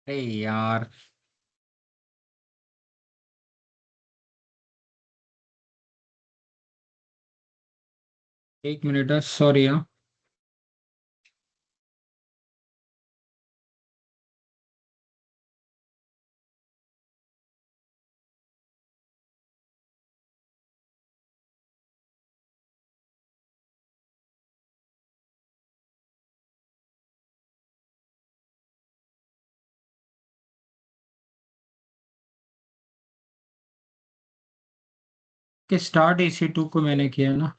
अरे यार 1 मिनट है, सॉरी हाँ। कि स्टार्ट EC2 को मैंने किया ना,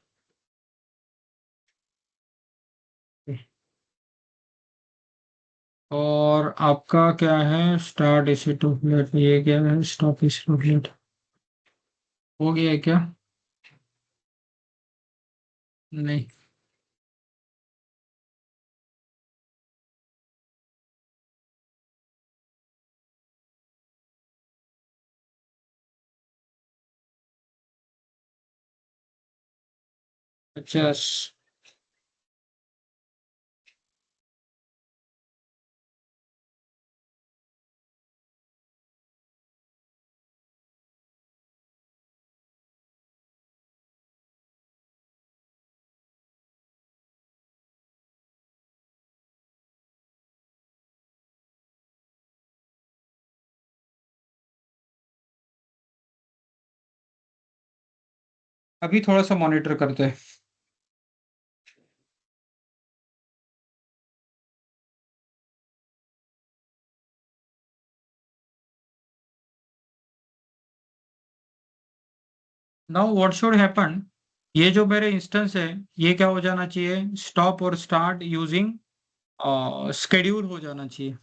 और आपका क्या है, स्टार्ट EC2 फ्लेट, ये क्या है, स्टॉप EC2 फ्लेट। हो गया है क्या? नहीं। अच्छा अभी थोड़ा सा मॉनिटर करते हैं। नाउ व्हाट शुड हैपन, ये जो मेरे इंस्टेंस है, ये क्या हो जाना चाहिए, स्टॉप और स्टार्ट यूजिंग स्केड्यूल हो जाना चाहिए।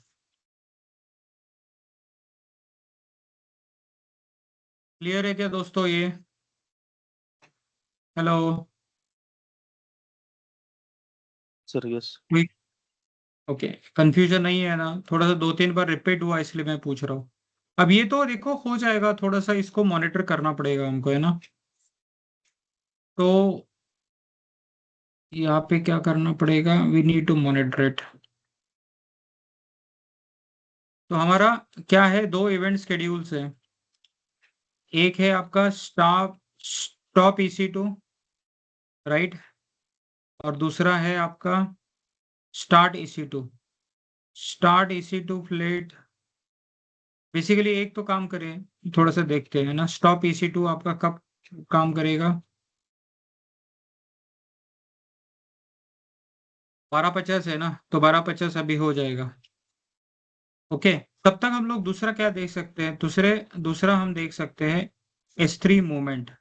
क्लियर है क्या दोस्तों ये? Hello? Sir yes. Okay, confusion नहीं है ना? थोड़ा सा 2-3 बार रिपीट हुआ इसलिए मैं पूछ रहा हूँ। अब ये तो देखो हो जाएगा, थोड़ा सा इसको मॉनिटर करना पड़ेगा हमको, है ना? तो यहाँ पे क्या करना पड़ेगा, we need to monitor it. तो हमारा क्या है, दो इवेंट शेड्यूल्स है। एक है आपका स्टॉप EC2, राइट, और दूसरा है आपका start EC2। Start EC2 flat basically एक तो काम करें, थोड़ा सा देखते हैं ना। स्टॉप EC2 आपका कब काम करेगा? 12:50 है ना, तो 12:50 अभी हो जाएगा। ओके, तब तक हम लोग दूसरा क्या देख सकते हैं? दूसरा हम देख सकते हैं S3 movement.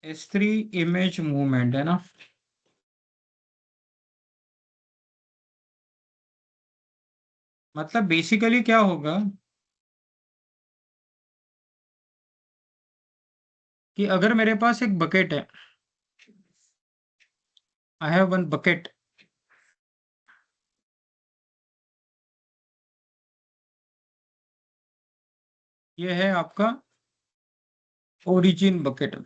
S3 image movement है ना। मतलब बेसिकली क्या होगा कि अगर मेरे पास एक बकेट है, आई हैव वन बकेट, ये है आपका ओरिजिन बकेट,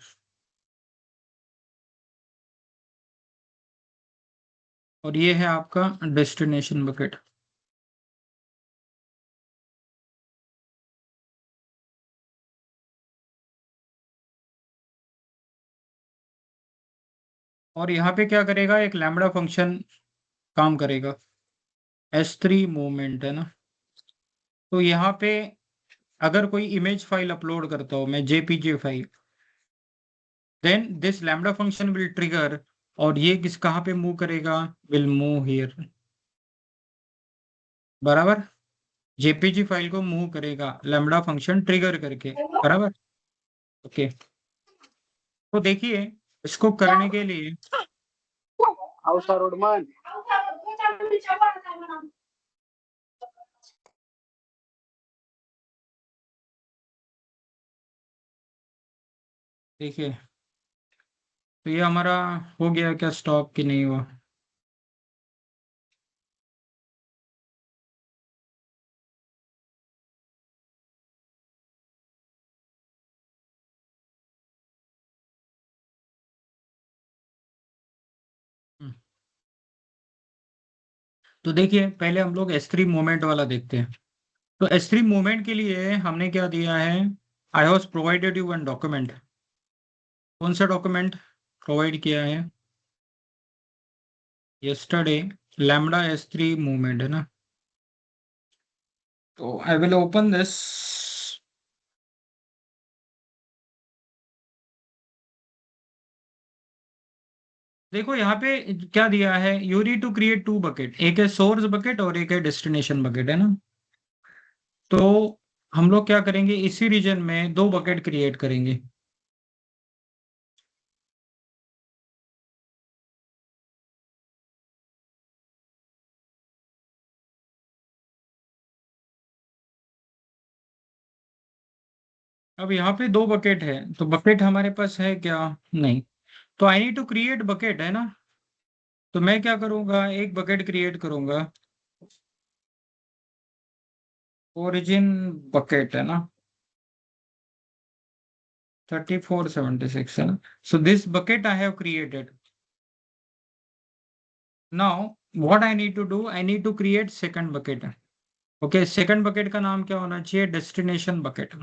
और ये है आपका डेस्टिनेशन बकेट। और यहाँ पे क्या करेगा, एक लैम्बडा फंक्शन काम करेगा। S3 मूवमेंट है ना। तो यहाँ पे अगर कोई इमेज फाइल अपलोड करता हूँ मैं, JPG file, then this lambda function will trigger, और ये कहाँ पे मूव करेगा? विल मूव हियर, बराबर। JPG फाइल को मूव करेगा लैम्बडा फंक्शन ट्रिगर करके, बराबर। ओके, तो देखिए इसको करने के लिए देखिए, तो ये हमारा हो गया क्या स्टॉप कि नहीं हुआ? तो देखिए पहले हम लोग S3 मूवमेंट वाला देखते हैं। तो S3 मूवमेंट के लिए हमने क्या दिया है, I was provided you one document. कौन सा डॉक्यूमेंट प्रोवाइड किया है? यस्टरडे, लैम्बडा S3 मूवमेंट है ना। तो आई विल ओपन दिस। देखो यहाँ पे क्या दिया है, you need to create two bucket, एक है सोर्स बकेट और एक है डेस्टिनेशन बकेट, है ना। तो हम लोग क्या करेंगे, इसी रीजन में दो बकेट क्रिएट करेंगे। अब यहाँ पे दो बकेट है, तो बकेट हमारे पास है क्या? नहीं। तो I need to create bucket, है ना। तो मैं क्या करूंगा, एक बकेट क्रिएट करूंगा, ओरिजिन बकेट है ना, 3476 है ना। So this bucket I have created. Now what I need to do, I need to create second bucket. Okay, second bucket का नाम क्या होना चाहिए? Destination bucket.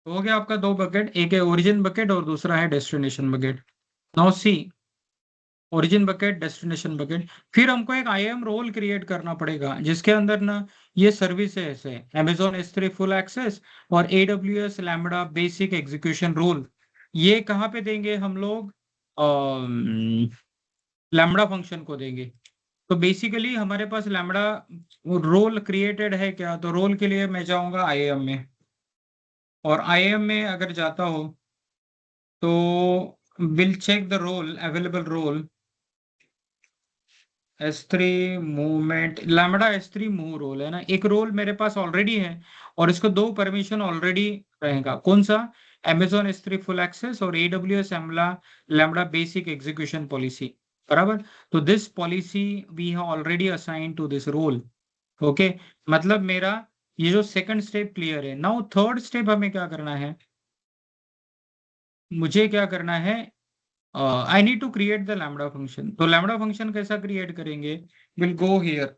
तो हो गया आपका दो बकेट, एक है ओरिजिन बकेट और दूसरा है destination bucket. Now see, origin bucket, destination bucket, फिर हमको एक IAM रोल क्रिएट करना पड़ेगा जिसके अंदर ना ये सर्विसेज है, Amazon S3 फुल एक्सेस और AWS lambda basic execution role. ये कहाँ पे देंगे हम लोग? लैम्बडा फंक्शन को देंगे। तो बेसिकली हमारे पास लैम्बडा रोल क्रिएटेड है क्या, तो रोल के लिए मैं जाऊंगा IAM में, और IAM में अगर जाता हो तो will check the role, available role S3 movement, lambda S3 move role है ना, एक रोल मेरे पास ऑलरेडी है और इसको 2 परमिशन ऑलरेडी रहेगा। कौन सा? Amazon S3 फुल एक्सेस और AWS lambda basic execution policy, बराबर। तो this policy we have already assign to this role. Okay, मतलब मेरा ये जो सेकंड स्टेप क्लियर है। नाउ थर्ड स्टेप हमें क्या करना है, मुझे क्या करना है, I need to create the lambda function. तो लैम्बडा फंक्शन कैसा क्रिएट करेंगे, विल गो हियर,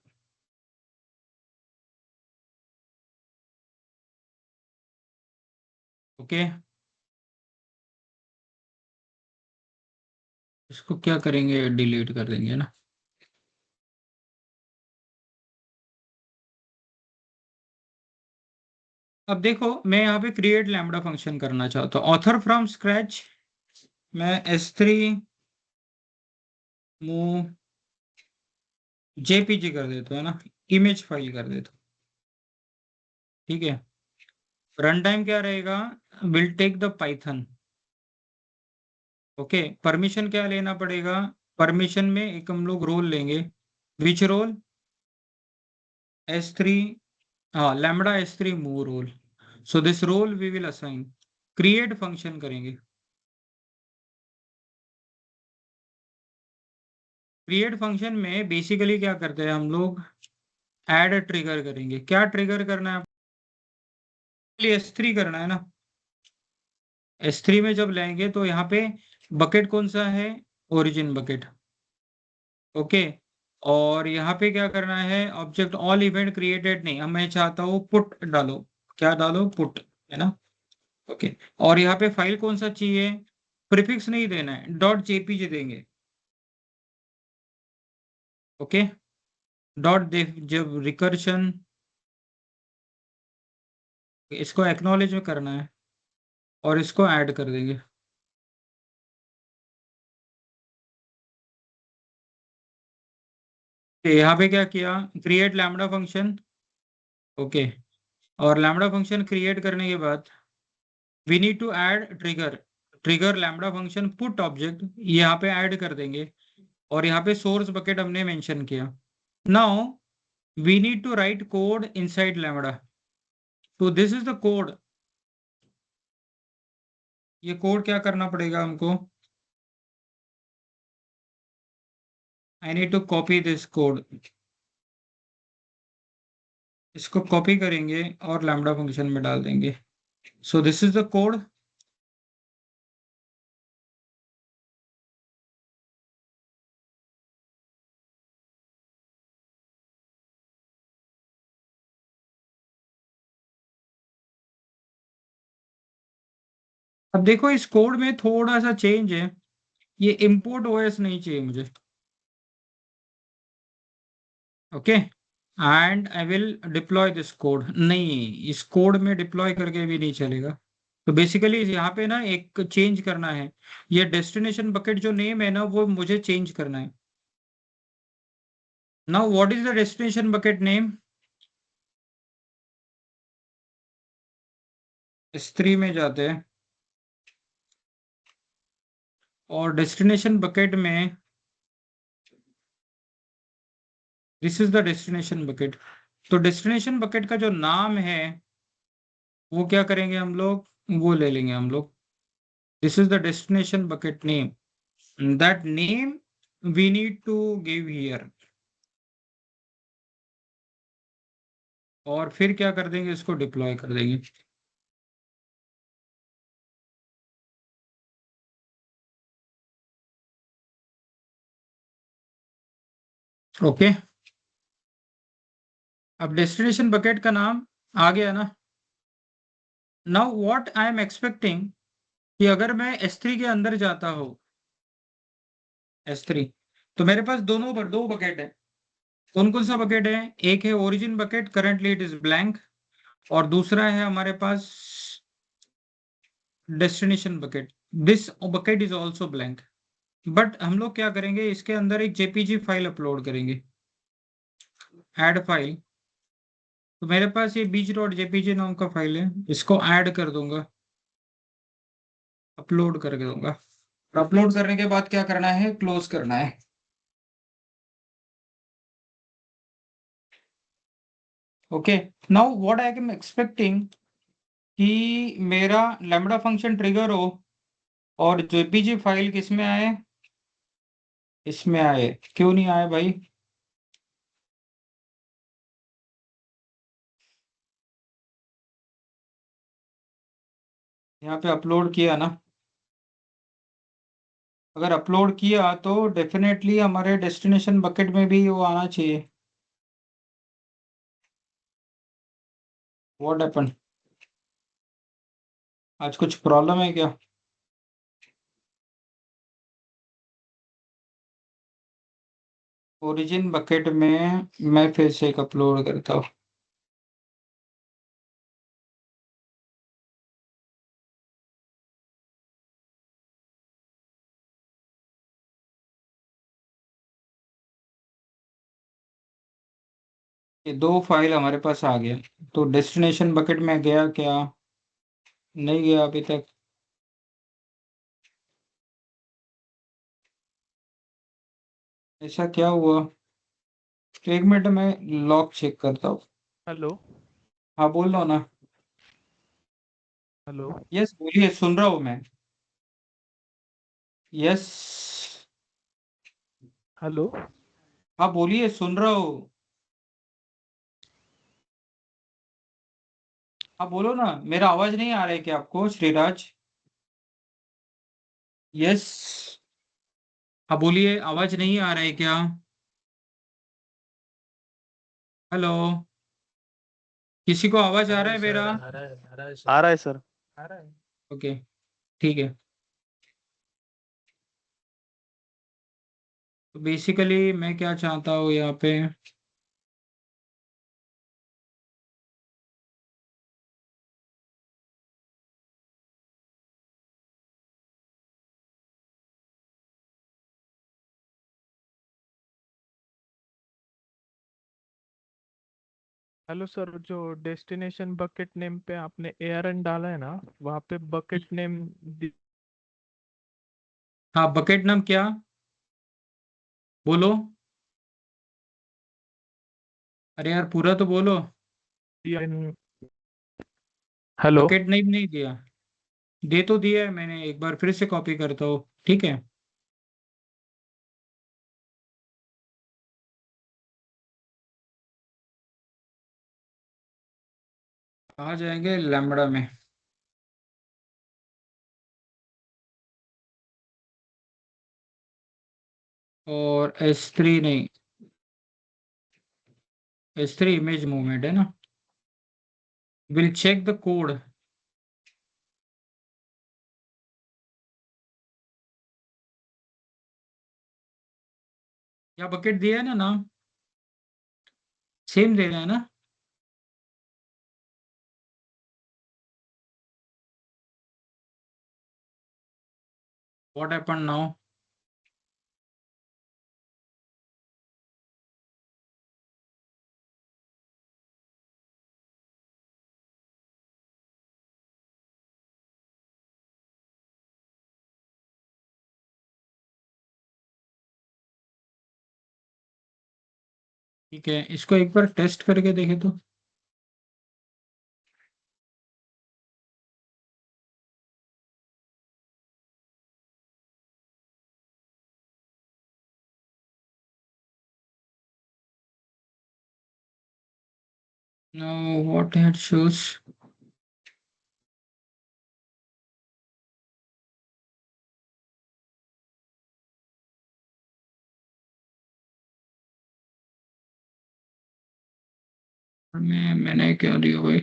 ओके। इसको क्या करेंगे, डिलीट कर देंगे ना। अब देखो मैं यहाँ पे क्रिएट लैम्बडा फंक्शन करना चाहता हूँ, ऑथर फ्रॉम स्क्रैच, मैं S3 मूव JPG कर देता है ना, इमेज फाइल कर देता हूँ, ठीक है। रन टाइम क्या रहेगा, will take the python, okay. Permission क्या लेना पड़ेगा, परमिशन में एक हम लोग रोल लेंगे, विच रोल, S3, हाँ lambda S3 move role. So this role we will assign, create function करेंगे। क्रिएट फंक्शन में बेसिकली क्या करते हैं हम लोग, ऐड ट्रिगर करेंगे। क्या ट्रिगर करना है, S3 करना है ना। S3 में जब लेंगे तो यहाँ पे बकेट कौन सा है, ओरिजिन बकेट, ओके। और यहाँ पे क्या करना है, ऑब्जेक्ट ऑल इवेंट क्रिएटेड नहीं, अब मैं चाहता हूँ पुट डालो, क्या डालो, पुट, है ना, ओके। और यहाँ पे फाइल कौन सा चाहिए, प्रीफिक्स नहीं देना है, .jpg देंगे, ओके। जब रिकर्शन, इसको एक्नॉलेज में करना है और इसको ऐड कर देंगे। यहाँ पे क्या किया, क्रिएट लैम्बडा फंक्शन, ओके। और लैम्बडा फंक्शन क्रिएट करने के बाद we need to add trigger, trigger lambda function put object यहाँ पे ऐड कर देंगे, और यहाँ पे सोर्स बकेट हमने मेंशन किया। Now we need to write code inside lambda, तो दिस इज द कोड। ये कोड क्या करना पड़ेगा हमको, I need to copy this code, इसको कॉपी करेंगे और लैम्बडा फंक्शन में डाल देंगे। So this is the code. अब देखो इस कोड में थोड़ा सा चेंज है, ये इंपोर्ट ओएस नहीं चाहिए मुझे, okay. And I will deploy this code, नहीं इस कोड में डिप्लॉय करके भी नहीं चलेगा। तो बेसिकली यहाँ पे ना एक चेंज करना है, ये डेस्टिनेशन बकेट जो नेम है ना वो मुझे चेंज करना है। Now what is the destination bucket name, S3 में जाते हैं और डेस्टिनेशन बकेट में this is the destination bucket. तो डेस्टिनेशन बकेट का जो नाम है वो क्या करेंगे हम लोग, वो ले लेंगे हम लोग, this is the destination bucket name, that name we need to give here. और फिर क्या कर देंगे, इसको डिप्लॉय कर देंगे। ओके, अब डेस्टिनेशन बकेट का नाम आ गया ना। Now what I am expecting कि अगर मैं S3 के अंदर जाता हूँ, S3, तो मेरे पास दो बकेट है। कौन कौन सा बकेट है, एक है origin bucket, currently it is blank, और दूसरा है हमारे पास destination bucket, this bucket is also blank. But हम लोग क्या करेंगे, इसके अंदर एक JPG फाइल अपलोड करेंगे, ऐड फाइल, तो मेरे पास ये beach.jpg नाम का फाइल है, इसको ऐड कर दूंगा, अपलोड करके दूंगा। अपलोड करने के बाद क्या करना है, क्लोज करना है। Okay, now what I am expecting कि मेरा लैम्बडा फंक्शन ट्रिगर हो और जेपीजी फाइल किस में आए, इसमें आए। क्यों नहीं आए भाई? यहाँ पे अपलोड किया ना, अगर अपलोड किया तो डेफिनेटली हमारे डेस्टिनेशन बकेट में भी वो आना चाहिए। What happen? आज कुछ प्रॉब्लम है क्या? ओरिजिन बकेट में मैं फिर से एक अपलोड करता हूँ। ये दो फाइल हमारे पास आ गया, तो डेस्टिनेशन बकेट में गया क्या? नहीं गया अभी तक। ऐसा क्या हुआ? एक मिनट में लॉग चेक करता हूँ। हेलो। हाँ बोल रहा हूँ ना। हेलो। यस बोलिए, सुन रहा हूँ मैं। यस। हेलो। हाँ बोलिए, सुन रहा हूँ। हाँ बोलो ना, मेरा आवाज नहीं आ रहा है क्या आपको श्रीराज? यस। हाँ बोलिए, आवाज नहीं आ रहा है क्या? हेलो, किसी को आवाज आ रहा है मेरा? आ रहा है सर। ओके, ठीक है। तो बेसिकली मैं क्या चाहता हूँ यहाँ पे, हेलो सर, जो डेस्टिनेशन बकेट नेम पे आपने ARN डाला है ना, वहाँ पे बकेट नेम हाँ बकेट नाम क्या, बोलो। अरे यार पूरा तो बोलो। दिया। हेलो। बकेट नेम नहीं दिया? दे तो दिया है मैंने, एक बार फिर से कॉपी करता हूँ, ठीक है। आ जाएंगे लैम्बडा में। और S3 नहीं, S3 इमेज मूवमेंट है ना। Will check the code. क्या बकेट दिया है ना नाम, सेम देना है ना? What happen now? ठीक है, इसको एक बार टेस्ट करके देखे तो। Now what it shows, मैंने क्या दिया भाई?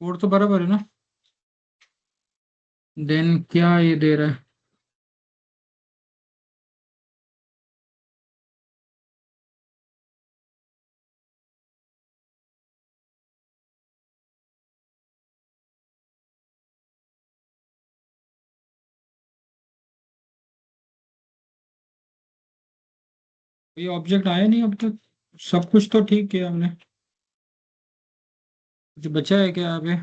कोड तो बराबर है ना। देन क्या ये दे रहा है, ये ऑब्जेक्ट आया नहीं अब तक। सब कुछ तो ठीक किया हमने, कुछ बचा है क्या अभी?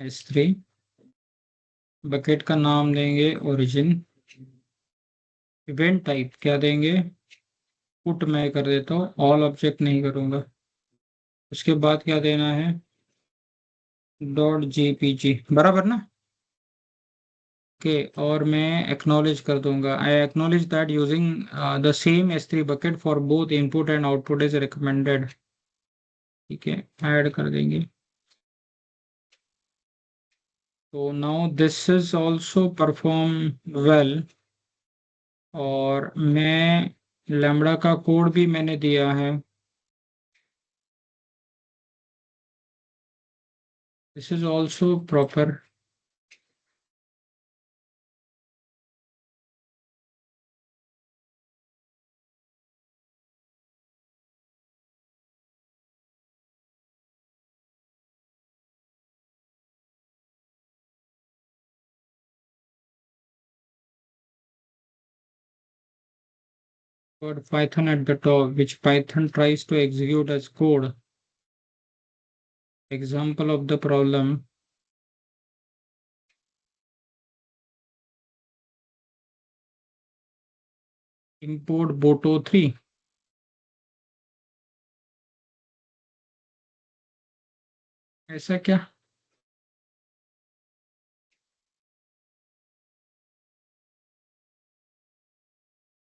S3 बकेट का नाम देंगे ओरिजिन। इवेंट टाइप क्या देंगे, पुट मैं कर देता हूँ, ऑल ऑब्जेक्ट नहीं करूंगा। उसके बाद क्या देना है, डॉट जेपीजी, बराबर ना। ओके, और मैं एक्नॉलेज कर दूंगा, I acknowledge that using the same S3 bucket for both input and output is recommended. ठीक है, ऐड कर देंगे। तो now this is also perform well, और मैं लैम्बडा का कोड भी मैंने दिया है। This is also proper. Word Python at the top, which Python tries to execute as code. Example of the problem. Import Boto3. ऐसा क्या?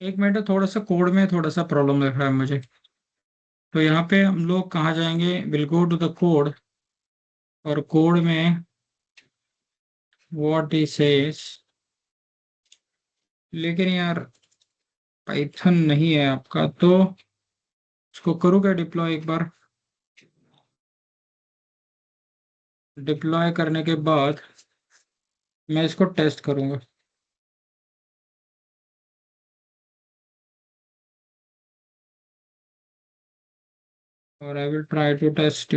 एक मिनट, थोड़ा सा कोड में थोड़ा सा प्रॉब्लम दिख रहा है मुझे। तो यहाँ पे हम लोग कहाँ जाएंगे, will go to the code, और कोड में व्हाट ही सेज, लेकिन यार पाइथन नहीं है आपका, तो इसको करूँ क्या डिप्लॉय एक बार। डिप्लॉय करने के बाद मैं इसको टेस्ट करूंगा, और I will try to test.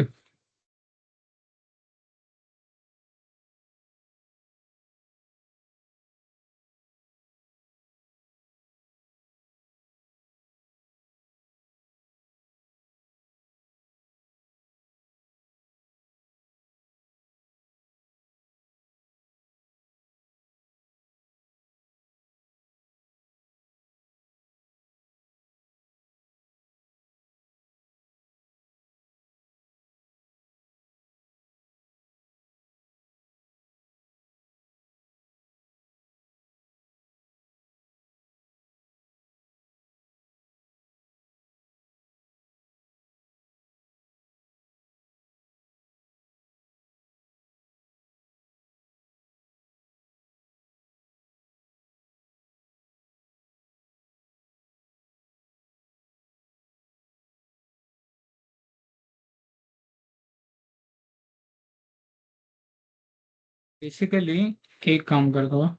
Basically एक काम करता हूँ,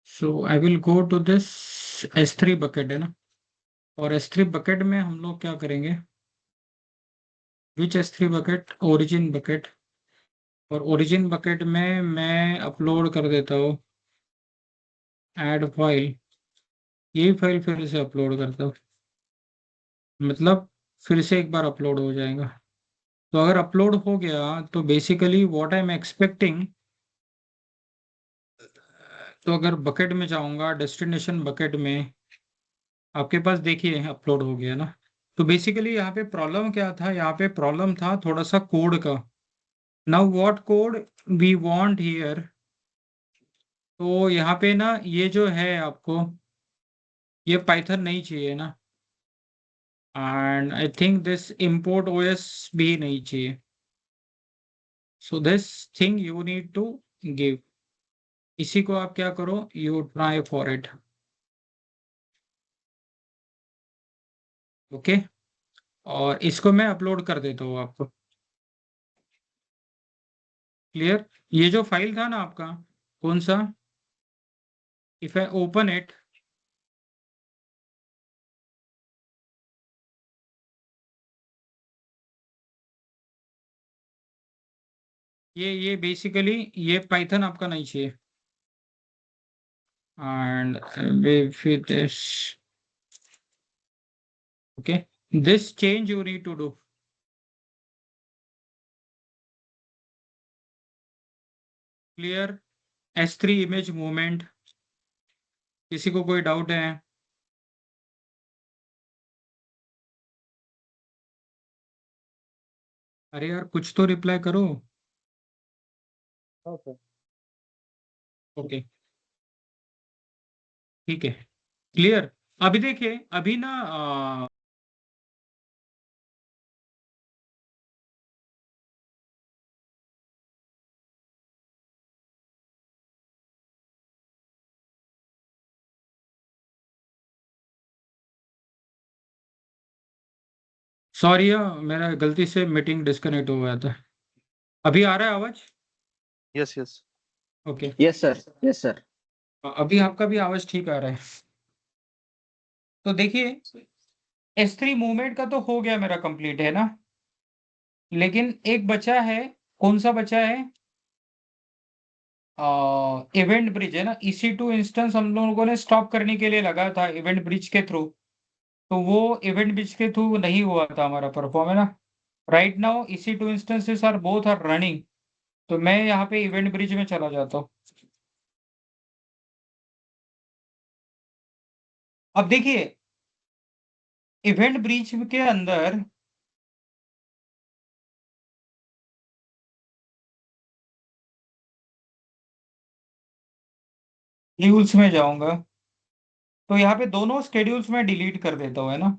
so I will go to this S3 bucket है ना, और S3 बकेट में हम लोग क्या करेंगे, विच S3 बकेट, ओरिजिन बकेट, और ओरिजिन बकेट में मैं अपलोड कर देता हूँ ऐड फाइल। यही फाइल फिर से अपलोड करता हूँ, मतलब फिर से एक बार अपलोड हो जाएगा। तो अगर अपलोड हो गया तो basically what I am expecting, तो अगर बकेट में जाऊंगा, डेस्टिनेशन बकेट में आपके पास देखिए अपलोड हो गया ना। तो बेसिकली यहाँ पे प्रॉब्लम क्या था, यहाँ पे प्रॉब्लम था थोड़ा सा कोड का। Now what code we want here, तो यहाँ पे ना ये जो है आपको ये पाइथन नहीं चाहिए ना, and I think this import OS भी नहीं चाहिए। So this thing you need to give, इसी को आप क्या करो, you try for it. Okay, और इसको मैं अपलोड कर देता हूँ आपको। क्लियर? ये जो फाइल था ना आपका, कौन सा, इफ आई ओपन इट, ये बेसिकली ये पाइथन आपका नहीं चाहिए। And with this, okay, this change you need to do। Clear? S3 image movement, किसी को कोई डाउट है? अरे यार कुछ तो रिप्लाई करो। ओके। ओके, ठीक है, क्लियर। अभी देखिए, अभी ना सॉरी, मेरा गलती से मीटिंग डिस्कनेक्ट हो गया था। अभी आ रहा है आवाज? Yes yes. Okay, yes sir, yes sir. अभी आपका भी आवाज ठीक आ रहा है। तो देखिए, S3 मूवमेंट का तो हो गया मेरा कंप्लीट है ना, लेकिन एक बचा है। कौन सा बचा है? इवेंट ब्रिज है ना, EC2 इंस्टेंस हम लोगों ने स्टॉप करने के लिए लगा था इवेंट ब्रिज के थ्रू। तो वो इवेंट ब्रिज के थ्रू नहीं हुआ था हमारा परफॉर्म, है ना। Right now EC2 instances are both are running. तो मैं यहाँ पे इवेंट ब्रिज में चला जाता हूँ। अब देखिए, इवेंट ब्रिज के अंदर शेड्यूल्स में जाऊंगा, तो यहाँ पे दोनों शेड्यूल्स में डिलीट कर देता हूँ, है ना।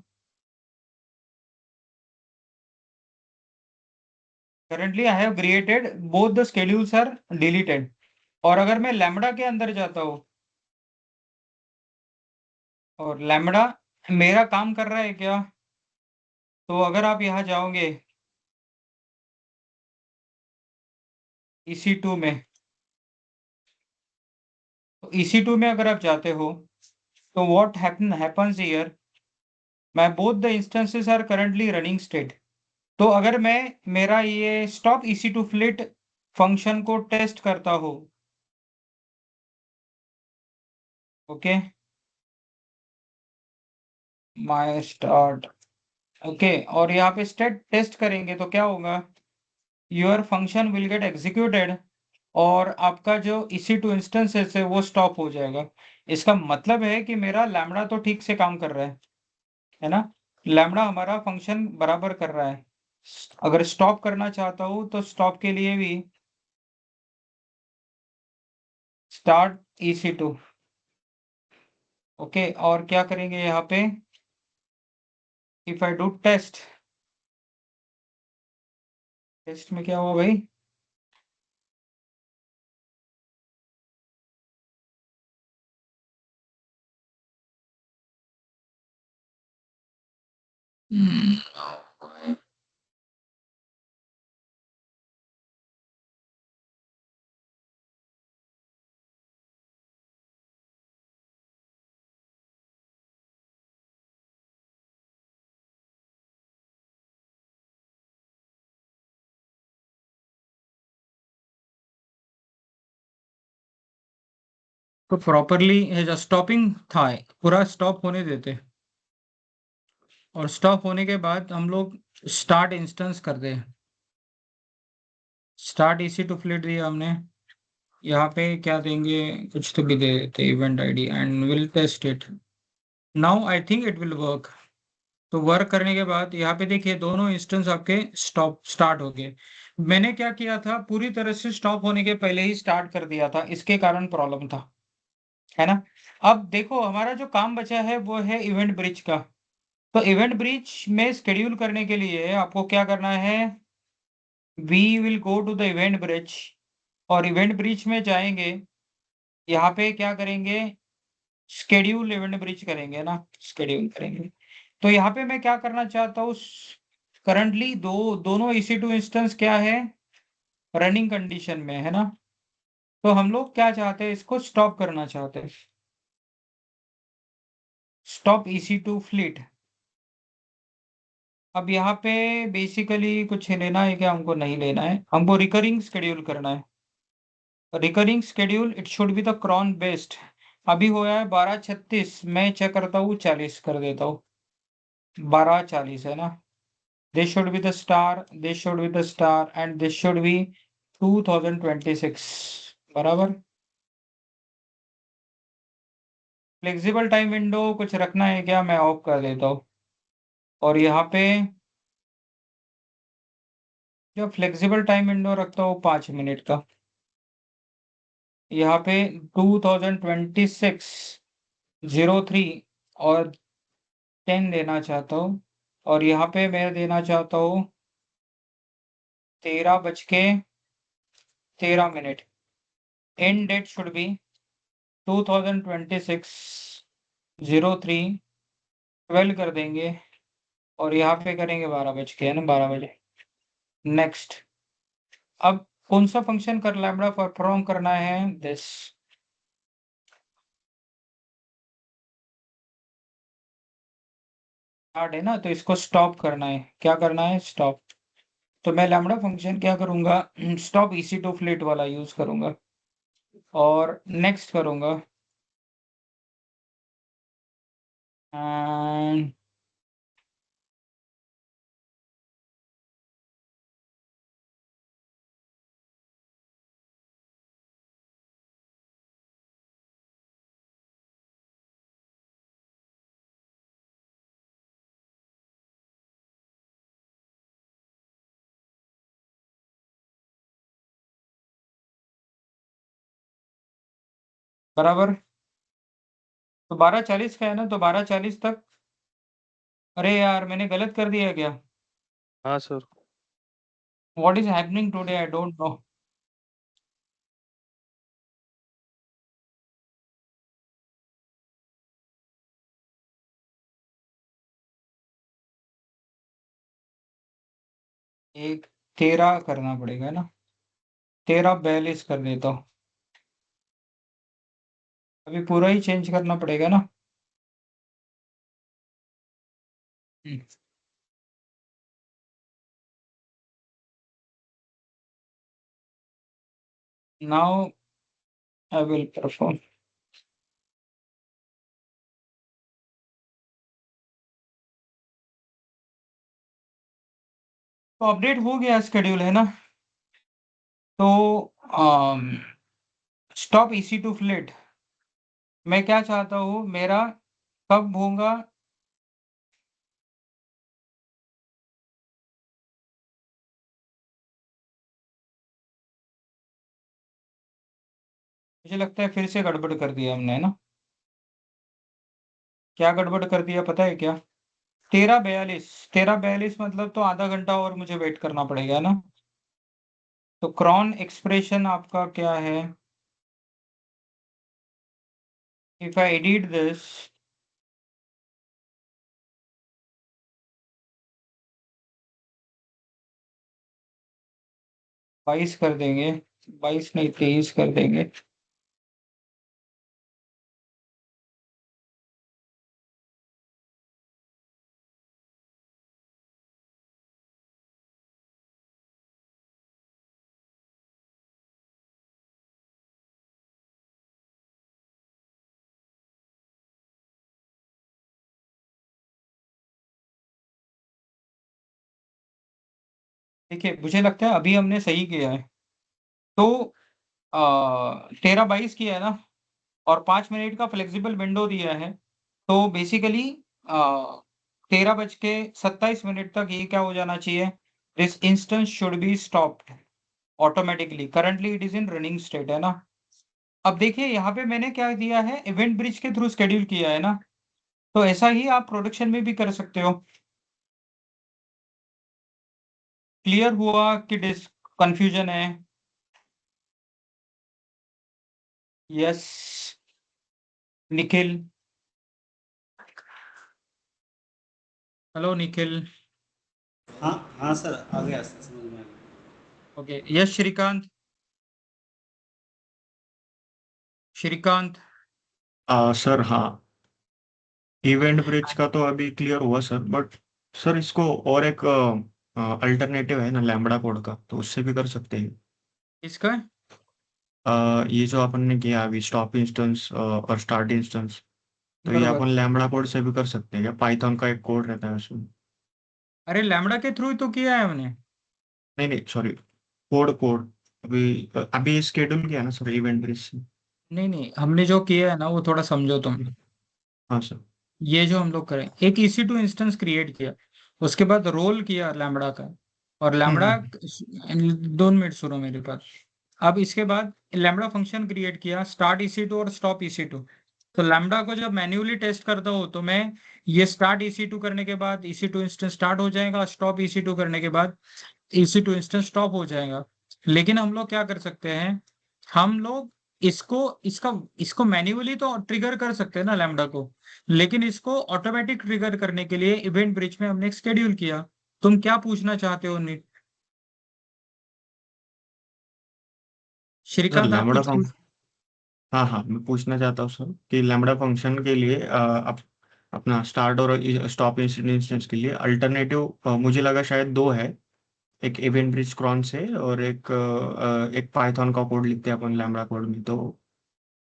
Currently I have created both the schedules are deleted. और अगर मैं लैम्बडा के अंदर जाता हूँ, और लैम्बडा मेरा काम कर रहा है क्या, तो अगर आप यहाँ जाओगे EC2 में, तो EC2 में अगर आप जाते हो, तो व्हाट हैपन्स हियर, मैं both the instances are currently running state. तो अगर मैं मेरा ये स्टॉप EC2 फ्लिट फंक्शन को टेस्ट करता हूँ, ओके, माय स्टार्ट, ओके, और यहाँ पे स्टेट टेस्ट करेंगे तो क्या होगा, your function will get executed, और आपका जो EC2 इंस्टेंसेस है वो स्टॉप हो जाएगा। इसका मतलब है कि मेरा लैम्बडा तो ठीक से काम कर रहा है ना। लैम्बडा हमारा फंक्शन बराबर कर रहा है। अगर स्टॉप करना चाहता हूँ तो स्टॉप के लिए भी स्टार्ट EC2, ओके, और क्या करेंगे यहाँ पे, if I do test, test में क्या हुआ भाई, तो प्रॉपरली स्टॉपिंग था, पूरा स्टॉप होने देते, और स्टॉप होने के बाद हम लोग स्टार्ट इंस्टेंस कर दे। स्टार्ट EC2 फ्लिट दिया हमने, यहाँ पे क्या देंगे, कुछ तो भी दे देते event ID and will test it. Now I think it will work. तो वर्क करने के बाद यहाँ पे देखिए दोनों इंस्टेंस आपके स्टॉप स्टार्ट हो गए। मैंने क्या किया था, पूरी तरह से स्टॉप होने के पहले ही स्टार्ट कर दिया था, इसके कारण प्रॉब्लम था, है ना। अब देखो हमारा जो काम बचा है वो है इवेंट ब्रिज का। तो इवेंट ब्रिज में शेड्यूल करने के लिए आपको क्या करना है, we will go to the event bridge, और इवेंट ब्रिज में जाएंगे, यहाँ पे क्या करेंगे, शेड्यूल इवेंट ब्रिज करेंगे ना, शेड्यूल करेंगे। तो यहाँ पे मैं क्या करना चाहता हूँ, करंटली दोनों EC2 इंस्टेंस क्या है, रनिंग कंडीशन में है ना। तो हम लोग क्या चाहते हैं, इसको स्टॉप करना चाहते हैं, स्टॉप EC2 फ्लीट। अब यहाँ पे बेसिकली कुछ लेना है क्या, हमको नहीं लेना है, हमको रिकरिंग शेड्यूल करना है। Recurring schedule it should be the cron based. अभी हुआ है 12:36, मैं चेक करता हूँ 40 कर देता हूँ, 12:40 है ना। This should be the star, this should be the star and this should B 2026, बराबर। फ्लेक्सिबल टाइम विंडो कुछ रखना है क्या, मैं ऑफ कर देता हूँ। और यहाँ पे जो फ्लेक्सिबल टाइम विंडो रखता हूँ 5 मिनट का, यहाँ पे 2026 03 और 10 देना चाहता हूँ, और यहाँ पे मैं देना चाहता हूँ 13:13। एंड डेट शुड बी 2026 03 12 कर देंगे, और यहाँ पे करेंगे 12 बज के, है ना, 12 बजे। नेक्स्ट, अब कौन सा फंक्शन कर लैम्बडा परफॉर्म करना है, दिस स्टार्ट है ना, तो इसको स्टॉप करना है, क्या करना है, स्टॉप। तो मैं लैम्बडा फंक्शन क्या करूंगा, स्टॉप EC2 फ्लीट वाला यूज करूंगा, और नेक्स्ट करूंगा। अम, बराबर। तो 12:40 का है ना, तो 12:40 तक। अरे यार मैंने गलत कर दिया क्या, हाँ sir. What is happening today, I don't know. एक 13 करना पड़ेगा ना, 13:42 कर देता हूँ, अभी पूरा ही चेंज करना पड़ेगा ना। Now I will perform. तो अपडेट हो गया शेड्यूल, है ना। तो स्टॉप EC2 फ्लीट, मैं क्या चाहता हूँ, मेरा कब होगा, मुझे लगता है फिर से गड़बड़ कर दिया हमने, है ना। क्या गड़बड़ कर दिया पता है क्या, 13:42, 13:42 मतलब तो आधा घंटा और मुझे वेट करना पड़ेगा ना। तो क्रॉन एक्सप्रेशन आपका क्या है, इफ आई एडिट दिस, बाईस कर देंगे, 22 नहीं 23 कर देंगे। देखिए मुझे लगता है अभी हमने सही किया है। तो 13:22 किया है ना, और 5 मिनट का फ्लेक्सिबल विंडो दिया है, तो बेसिकली 13:27 तक ये क्या हो जाना चाहिए, this instance should be stopped automatically, currently it is in running state, है ना। अब देखिए यहाँ पे मैंने क्या दिया है, इवेंट ब्रिज के थ्रू शेड्यूल किया है ना, तो ऐसा ही आप प्रोडक्शन में भी कर सकते हो। क्लियर हुआ कि कंफ्यूजन है? Yes Nikhil, hello Nikhil. हाँ हाँ सर, आ गया सर, समझ में आ गया। Okay, yes Shrikant, Shrikant. Sir हाँ, इवेंट ब्रिज का तो अभी क्लियर हुआ सर, बट सर इसको और एक अल्टरनेटिव है ना लैम्बडा कोड का, तो उससे भी कर सकते हैं। इसका ये जो अपन ने किया अभी स्टॉप इंस्टेंस और स्टार्ट इंस्टेंस, तो ये बराबर। अपन लैम्बडा कोड से भी कर सकते हैं क्या? पाइथन का एक कोड रहता है उसमें। अरे लैम्बडा के थ्रू ही तो किया है हमने। नहीं नहीं सॉरी, कोड कोड अभी अभी स्केड्यूल किया ना सर इवेंट ब्रिज से। नहीं नहीं, हमने जो किया है ना वो थोड़ा समझो तुम। हाँ सर। ये जो हम लोग करें, एक EC2 इंस्टेंस क्रिएट किया, उसके बाद रोल किया लैम्बडा का, और लैम्बडा, हम्म। 2 मिनट सुनो मेरे पास। अब इसके बाद लैम्बडा फंक्शन क्रिएट किया, स्टार्ट EC2 और स्टॉप EC2। तो लैम्बडा को जब मैन्युअली टेस्ट करता हो तो मैं ये स्टार्ट EC2 करने के बाद EC2 इंस्टेंस स्टार्ट हो जाएगा, स्टॉप EC2 करने के बाद EC2 इंस्टेंस स्टॉप हो जाएगा। लेकिन हम लोग क्या कर सकते हैं, हम लोग इसको इसका इसको मैन्युअली तो ट्रिगर कर सकते हैं ना लैम्बडा को, लेकिन इसको ऑटोमेटिक ट्रिगर करने के लिए इवेंट ब्रिज में हमने एक शेड्यूल किया। तुम क्या पूछना चाहते हो नीट? सर श्रीकांत आप लैम्बडा कुछ फंक्शन, हाँ हाँ मैं पूछना चाहता हूँ सर कि लैम्बडा फंक्शन के लिए अपना स्टार्ट और स्टॉप इंस्टेंस के लिए अल्टरनेटिव मुझे लगा शायद दो है। एक इवेंट ब्रिज क्रॉन से और एक पाइथन का कोड लिखते हैं अपन लैम्बडा कोड में, तो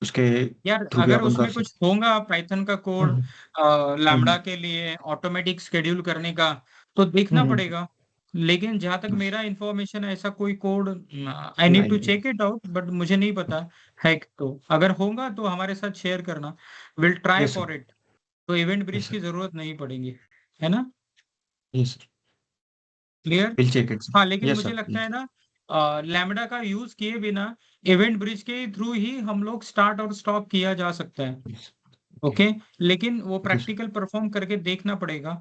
उसके यार, थ्रू भी अगर अपन कर उसमें कुछ सकते होगा पाइथन का हैं। कोड लैम्बडा के लिए ऑटोमेटिक शेड्यूल करने का, तो देखना हम्म, पड़ेगा। लेकिन जहां तक मेरा इंफॉर्मेशन है, ऐसा कोई कोड, आई नीड नहीं टू नहीं। चेक इट आउट, बट मुझे नहीं पता है। तो अगर होगा तो हमारे साथ शेयर करना, will try yes sir. For it. तो इवेंट यस ब्रिज सर। की जरूरत नहीं पड़ेगी, है ना। Yes sir. Clear. Will check it sir. हाँ, लेकिन यस मुझे सर। लगता है ना, लैम्बडा का यूज किए बिना इवेंट ब्रिज के थ्रू ही हम लोग स्टार्ट और स्टॉप किया जा सकता है। यस। ओके। ओके, लेकिन वो ओके सर। प्रैक्टिकल परफॉर्म करके देखना पड़ेगा।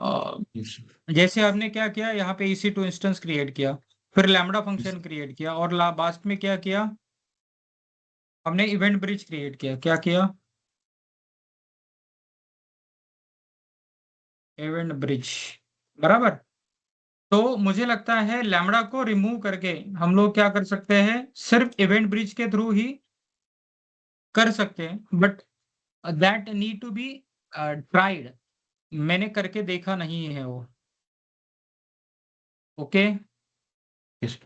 अ, यस सर। जैसे हमने क्या किया, यहाँ पे EC2 इंस्टेंस क्रिएट किया, फिर लैम्बडा यस फंक्शन क्रिएट किया, और लास्ट में क्या किया, हमने इवेंट ब्रिज क्रिएट किया। क्या किया? इवेंट ब्रिज, बराबर। तो मुझे लगता है लैम्बडा को रिमूव करके हम लोग क्या कर सकते हैं, सिर्फ इवेंट ब्रिज के थ्रू ही कर सकते हैं, but that need to be tried. मैंने करके देखा नहीं है वो। ओके। यस।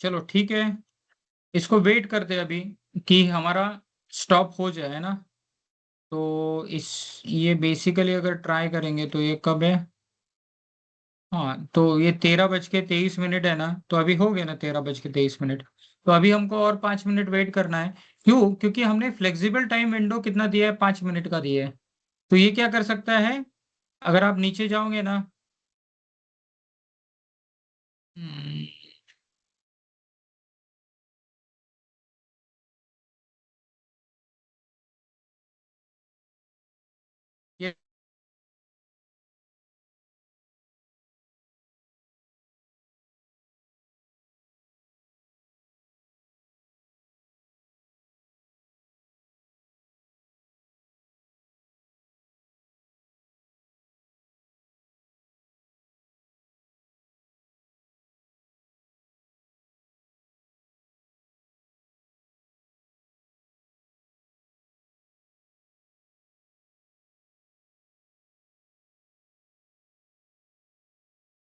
चलो ठीक है, इसको वेट करते हैं अभी कि हमारा स्टॉप हो जाए ना। तो इस ये बेसिकली अगर ट्राई करेंगे तो ये कब है, हाँ, तो ये 13:23 है ना, तो अभी हो गया ना 13:23। तो अभी हमको और 5 मिनट वेट करना है। क्यों? क्योंकि हमने फ्लेक्सिबल टाइम विंडो कितना दिया है, 5 मिनट का दिया है। तो ये क्या कर सकता है, अगर आप नीचे जाओगे ना, हम्म, ये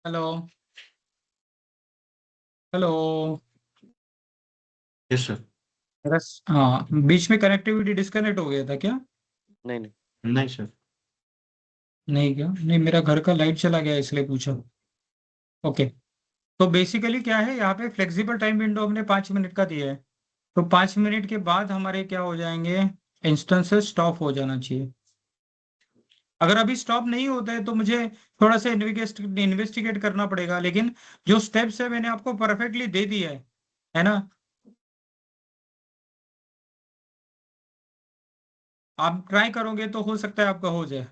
हेलो, हेलो। Yes sir. हाँ, बीच में कनेक्टिविटी डिस्कनेक्ट हो गया था क्या? नहीं नहीं। नहीं सर। नहीं क्या, नहीं मेरा घर का लाइट चला गया इसलिए पूछा। ओके, तो बेसिकली क्या है, यहाँ पे फ्लेक्सिबल टाइम विंडो हमने 5 मिनट का दिया है। तो 5 मिनट के बाद हमारे क्या हो जाएंगे, इंस्टेंसेस स्टॉप हो जाना चाहिए। अगर अभी स्टॉप नहीं होता है तो मुझे थोड़ा सा इन्वेस्टिगेट करना पड़ेगा, लेकिन जो स्टेप्स है मैंने आपको परफेक्टली दे दिया है ना। आप ट्राई करोगे तो हो सकता है आपका हो जाए।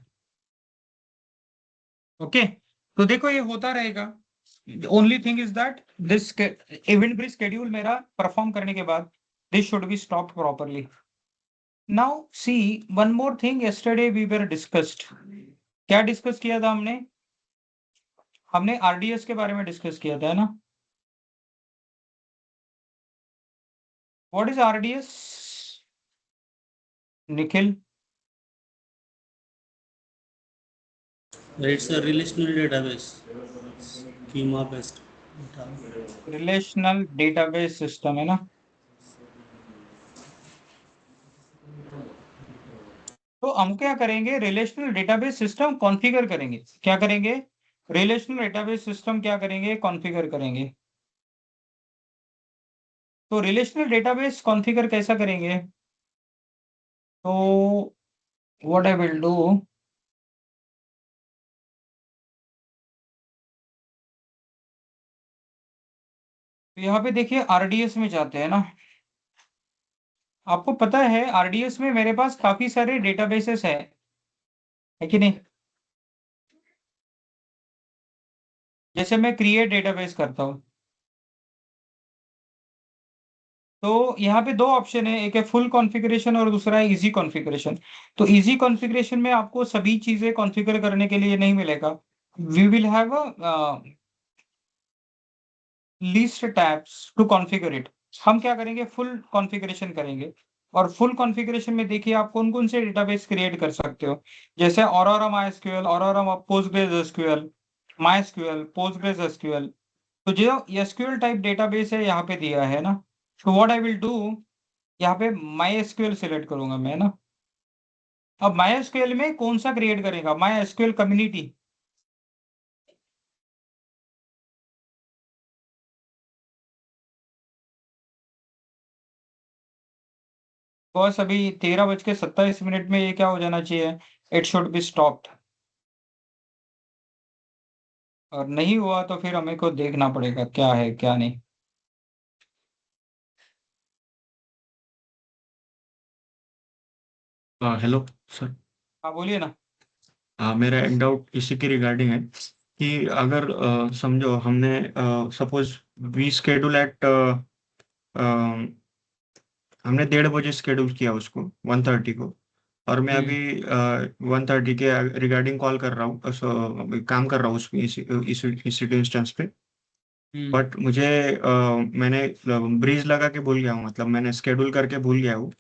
ओके, तो देखो ये होता रहेगा। Only thing is that this event bridge schedule मेरा परफॉर्म करने के बाद this should be stopped properly. Now see one more thing, yesterday we were discussed. क्या डिस्कस किया था हमने? हमने आरडीएस के बारे में डिस्कस किया था, है ना। What is RDS, Nikhil? It's a relational database, schema based data. Relational database system, है ना। तो हम क्या करेंगे, रिलेशनल डेटाबेस सिस्टम कॉन्फ़िगर करेंगे। क्या करेंगे? रिलेशनल डेटाबेस सिस्टम क्या करेंगे, कॉन्फ़िगर करेंगे। तो रिलेशनल डेटाबेस कॉन्फ़िगर कैसा करेंगे? तो व्हाट आई विल डू, यहाँ पे देखिए आरडीएस में जाते हैं ना। आपको पता है आरडीएस में मेरे पास काफी सारे डेटाबेसेस है कि नहीं। जैसे मैं क्रिएट डेटाबेस करता हूँ, तो यहाँ पे दो ऑप्शन है, एक है फुल कॉन्फ़िगरेशन और दूसरा है इजी कॉन्फ़िगरेशन। तो इजी कॉन्फ़िगरेशन में आपको सभी चीजें कॉन्फ़िगर करने के लिए नहीं मिलेगा। We will have a least tabs to configure it. हम क्या करेंगे, फुल कॉन्फ़िगरेशन करेंगे। और फुल कॉन्फ़िगरेशन में देखिए आप कौन-कौन से डेटाबेस क्रिएट कर सकते हो। जैसे aurora MySQL, aurora Postgres SQL, MySQL, Postgres SQL. तो जो एसक्यूएल टाइप डेटाबेस है यहाँ पे दिया है ना। तो व्हाट आई विल डू, यहाँ पे माई एसक्यूएल सिलेक्ट करूंगा मैं ना। अब माई एसक्यूएल में कौन सा क्रिएट करेगा, माई एसक्यूएल कम्युनिटी। बस अभी 13:27 में ये क्या हो जाना चाहिए, इट शुड बी स्टॉप्ड। और नहीं हुआ तो फिर हमें को देखना पड़ेगा क्या है क्या नहीं। Hello sir. हाँ बोलिए ना। मेरा एक डाउट इसी के रिगार्डिंग है कि अगर समझो हमने सपोज वी स्केड्यूल एट हमने 1:30 बजे शेड्यूल किया उसको 1:30 को, और मैं हम्म। अभी 1:30 के रिगार्डिंग कॉल कर रहा हूँ, काम कर रहा हूँ उसमें इसी इंस्टेंस पे। हम्म। बट मुझे मैंने ब्रीज लगा के भूल गया हूँ, मतलब मैंने शेड्यूल करके भूल गया हूँ।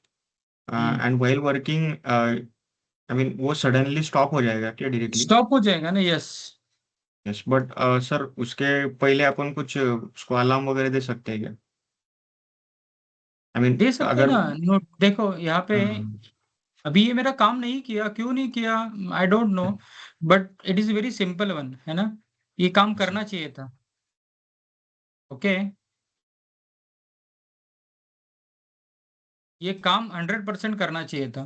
Hmm. And while working I mean वो सडनली स्टॉप हो जाएगा क्या डायरेक्टली? स्टॉप हो जाएगा ना, यस। यस, बट सर उसके पहले अपन कुछ उसको अलार्म वगैरह दे सकते हैं क्या? आई मीन दे सकते हैं अगर ना। नो देखो यहाँ पे, हाँ, अभी ये मेरा काम नहीं किया, क्यों नहीं किया, I don't know. But it is very simple one, है ना। ये काम करना चाहिए था। ओके, ये काम 100% करना चाहिए था।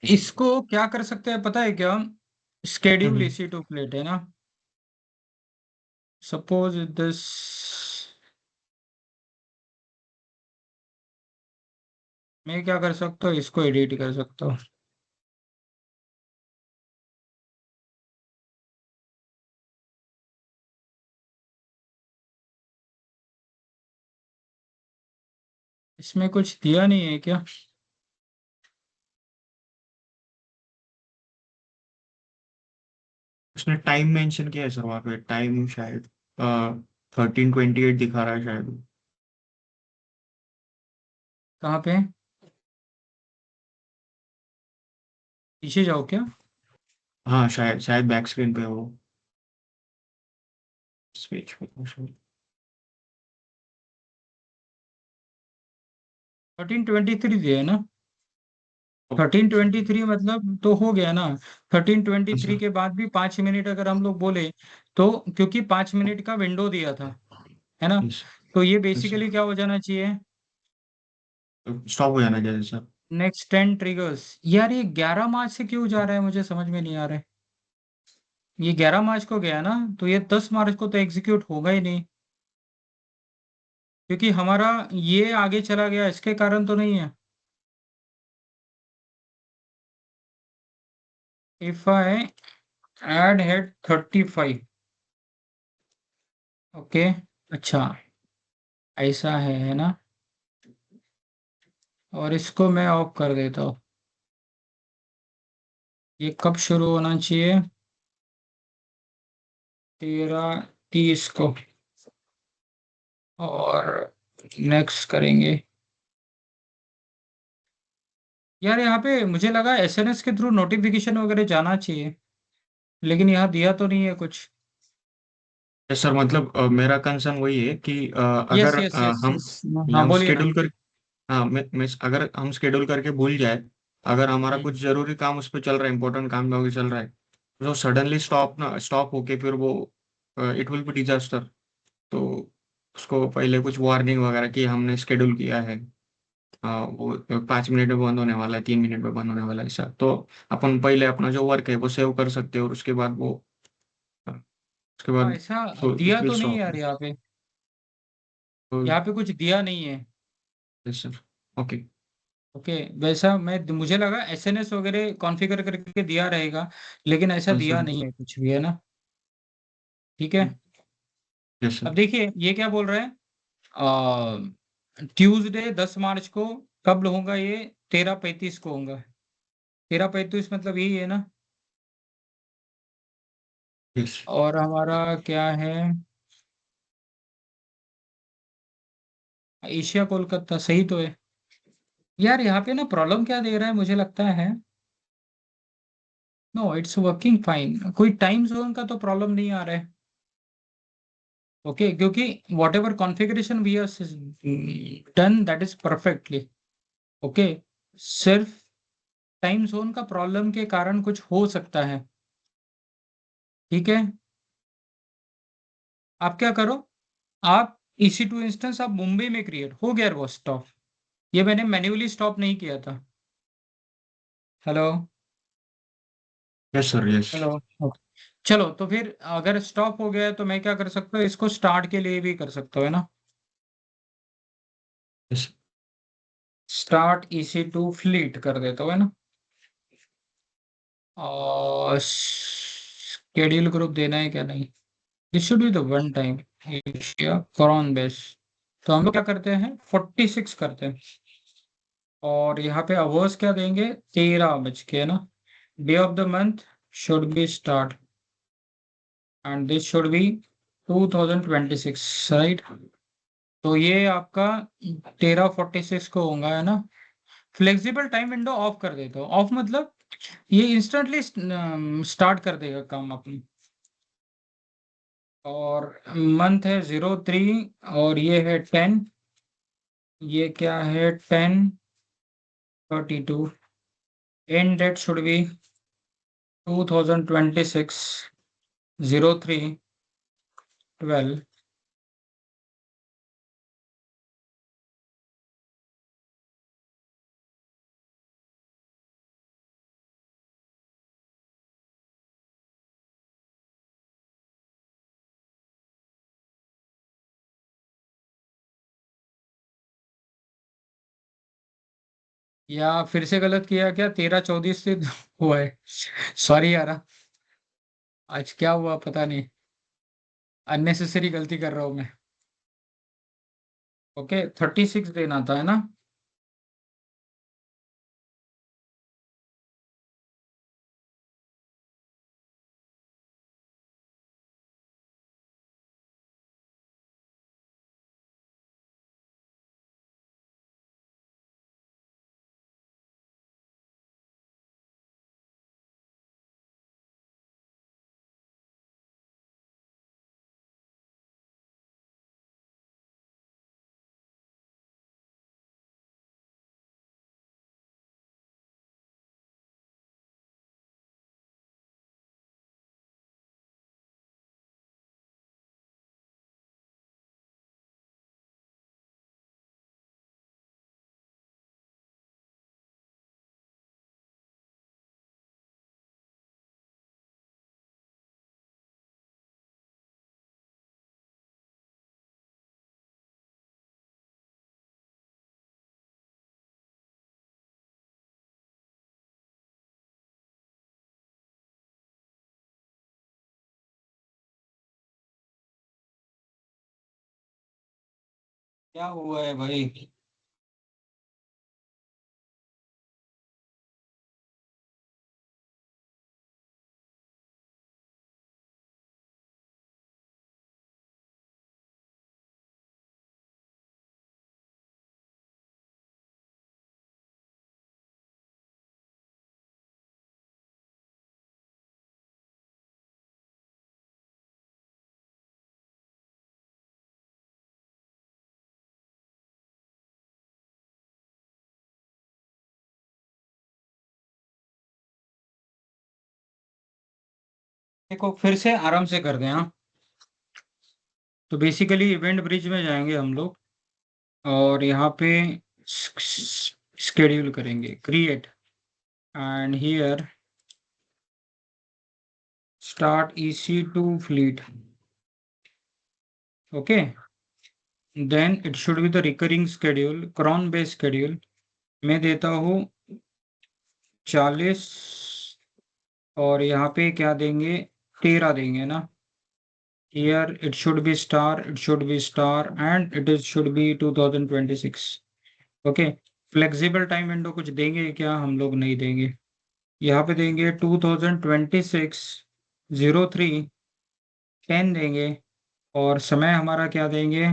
इसको क्या कर सकते हैं पता है क्या, स्केड्यूल हम्म, इसी टू प्लेट, है ना। सपोज दिस, मैं क्या कर सकता हूँ, इसको एडिट कर सकता हूँ। इसमें कुछ दिया नहीं है क्या? उसने टाइम मेंशन किया है सर वहाँ पे, टाइम शायद 13:28 दिखा रहा है शायद। कहाँ पे? पीछे जाओ क्या? हाँ शायद शायद बैक स्क्रीन पे हो, स्विच पे हो शायद। 13:23 दिया है ना। 13:23 मतलब तो हो गया ना। 13:23 अच्छा के बाद भी 5 मिनट अगर हम लोग बोले तो, क्योंकि 5 मिनट का विंडो दिया था, है ना, यस तो ये यस बेसिकली क्या हो जाना चाहिए। स्टॉप हो जाना चाहिए सर। Next 10 triggers. यार ये 11 मार्च से क्यों जा रहा है, मुझे समझ में नहीं आ रहा है। ये 11 मार्च को गया ना, तो ये 10 मार्च को तो एग्जीक्यूट होगा ही नहीं, क्योंकि हमारा ये आगे चला गया इसके कारण तो नहीं है। If I add head 35, okay, अच्छा, ऐसा है ना, और इसको मैं ऑफ कर देता हूँ। ये कब शुरू होना चाहिए, 13:30 को, और नेक्स्ट करेंगे। यार यहाँ पे मुझे लगा एसएनएस के थ्रू नोटिफिकेशन वगैरह जाना चाहिए, लेकिन यहाँ दिया तो नहीं है कुछ। यस सर, मतलब मेरा कंसर्न वही है कि यस अगर यस यस हम यस। हाँ हम बोलिए ना। स्केड्यूल कर, हाँ मैं अगर हम शेड्यूल करके भूल जाए, अगर हमारा कुछ हम्म। जरूरी काम उस पर चल रहा है, इंपॉर्टेंट काम होके चल रहा है, तो सडनली स्टॉप होके फिर वो इट विल बी डिजास्टर। तो उसको पहले कुछ वार्निंग वगैरह की हमने शेड्यूल किया है, वो 5 मिनट में बंद होने वाला है, 3 मिनट में बंद होने वाला है, ऐसा तो अपन पहले अपना जो वर्क है वो सेव कर सकते हैं, और उसके बाद वो उसके हाँ, बाद ऐसा सो दिया इट विल तो नहीं स्टॉप। यार यहाँ पे। तो यहाँ पे कुछ दिया नहीं है। Yes sir, okay. ओके। वैसा मैं मुझे लगा एसएनएस वगैरह कॉन्फ़िगर करके दिया रहेगा, लेकिन ऐसा हाँ दिया सर। नहीं है कुछ भी, है ना। ठीक है। यस अब सर। देखिए ये क्या बोल रहा है, ट्यूसडे 10 मार्च को कब होगा ये, 13:35 को होगा। 13:35 मतलब यही है ना। यस और हमारा क्या है, एशिया कोलकाता सही तो है। यार यहाँ पे ना प्रॉब्लम क्या दे रहा है मुझे लगता है, नो इट्स वर्किंग फाइन, कोई टाइम जोन का तो प्रॉब्लम नहीं आ रहा है। ओके, क्योंकि whatever configuration we are done that is perfectly okay. सिर्फ टाइम जोन का प्रॉब्लम के कारण कुछ हो सकता है। ठीक है। आप क्या करो, आप EC2 इंस्टेंस आप मुंबई में क्रिएट हो गया वो स्टॉप। ये मैंने मैन्युअली स्टॉप नहीं किया था। Hello. Yes sir. Yes hello. Okay. चलो तो फिर अगर स्टॉप हो गया है तो मैं क्या कर सकता हूँ, इसको स्टार्ट के लिए भी कर सकता हूँ, है ना। यस स्टार्ट EC2 फ्लीट कर देता हूँ, है ना। और शेड्यूल ग्रुप देना है क्या, नहीं। This should be the one time Asia cron base. तो हम लोग क्या करते हैं, 46 करते हैं, और यहाँ पे अवर्स क्या देंगे, 13 बज के, है ना। Day of the month should be start, and this should B 2026, right. तो ये आपका 13:46 को होगा, है ना। फ्लेक्सिबल टाइम विंडो ऑफ कर देता हूँ, ऑफ मतलब ये इंस्टेंटली स्टार्ट कर देगा काम अपनी। और मंथ है 03, और ये है 10, ये क्या है 10:32, एंड डेट शुड बी 2026, 03:12। या फिर से गलत किया क्या, 13:34 से हुआ है। सॉरी यार, आज क्या हुआ पता नहीं, अननेसेसरी गलती कर रहा हूँ मैं। ओके, 36 देना था, है ना। क्या हुआ है भाई? देखो फिर से आराम से कर दें। हाँ, तो बेसिकली इवेंट ब्रिज में जाएंगे हम लोग और यहाँ पे स्केड्यूल करेंगे create and here start EC2 fleet. Okay, then it should be the recurring schedule, cron based schedule. मैं देता हूँ 40 और यहाँ पे क्या देंगे 13 देंगे ना। Here it should be star, it should be star and it is should be 2026. Okay, flexible time window कुछ देंगे क्या? हम लोग नहीं देंगे। यहाँ पे देंगे 2026 03 10 देंगे और समय हमारा क्या देंगे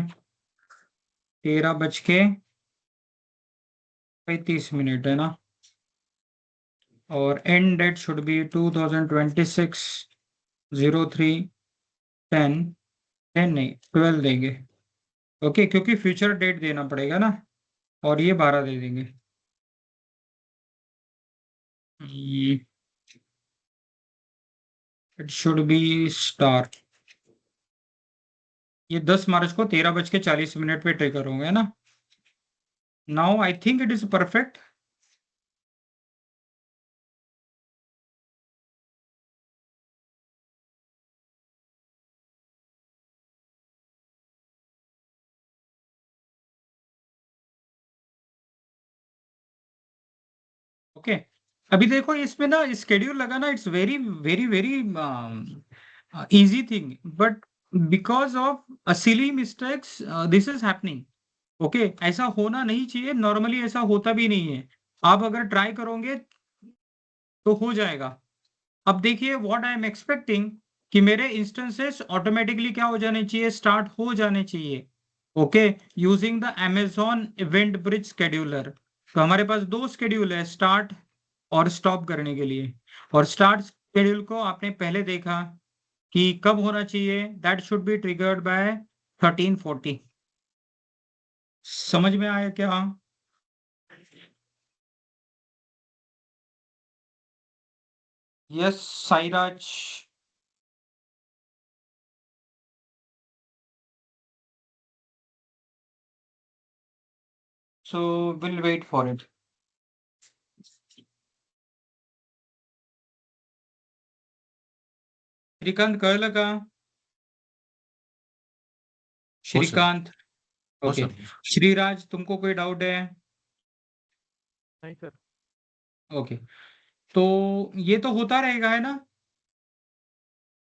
13:35 है ना। और एंड डेट शुड बी 2026 03 10 10 नहीं 12 देंगे। ओके, क्योंकि फ्यूचर डेट देना पड़ेगा ना। और ये 12 दे देंगे। It should B star. ये 10 मार्च को 13:40 पे ट्रिगर होंगे ना। Now I think it is perfect. Okay, अभी देखो इसमें ना स्केड्यूल लगा ना, it's very very very easy thing, but because of a silly mistakes this is happening. Okay, ऐसा होना नहीं चाहिए, नॉर्मली ऐसा होता भी नहीं है। आप अगर ट्राई करोगे तो हो जाएगा। अब देखिए व्हाट आई एम एक्सपेक्टिंग कि मेरे इंस्टेंसेस ऑटोमेटिकली क्या हो जाने चाहिए, स्टार्ट हो जाने चाहिए। Okay, using the Amazon event bridge scheduler. तो हमारे पास दो शेड्यूल है, स्टार्ट और स्टॉप करने के लिए। और स्टार्ट शेड्यूल को आपने पहले देखा कि कब होना चाहिए, that should be triggered by 1340। समझ में आया क्या? Yes Sairaj. So will wait for it. Shrikant कळलं का? श्रीकांत। हो ओके, सर। श्रीराज तुमको कोई डाउट है? नहीं सर। ओके, तो ये तो होता रहेगा है ना।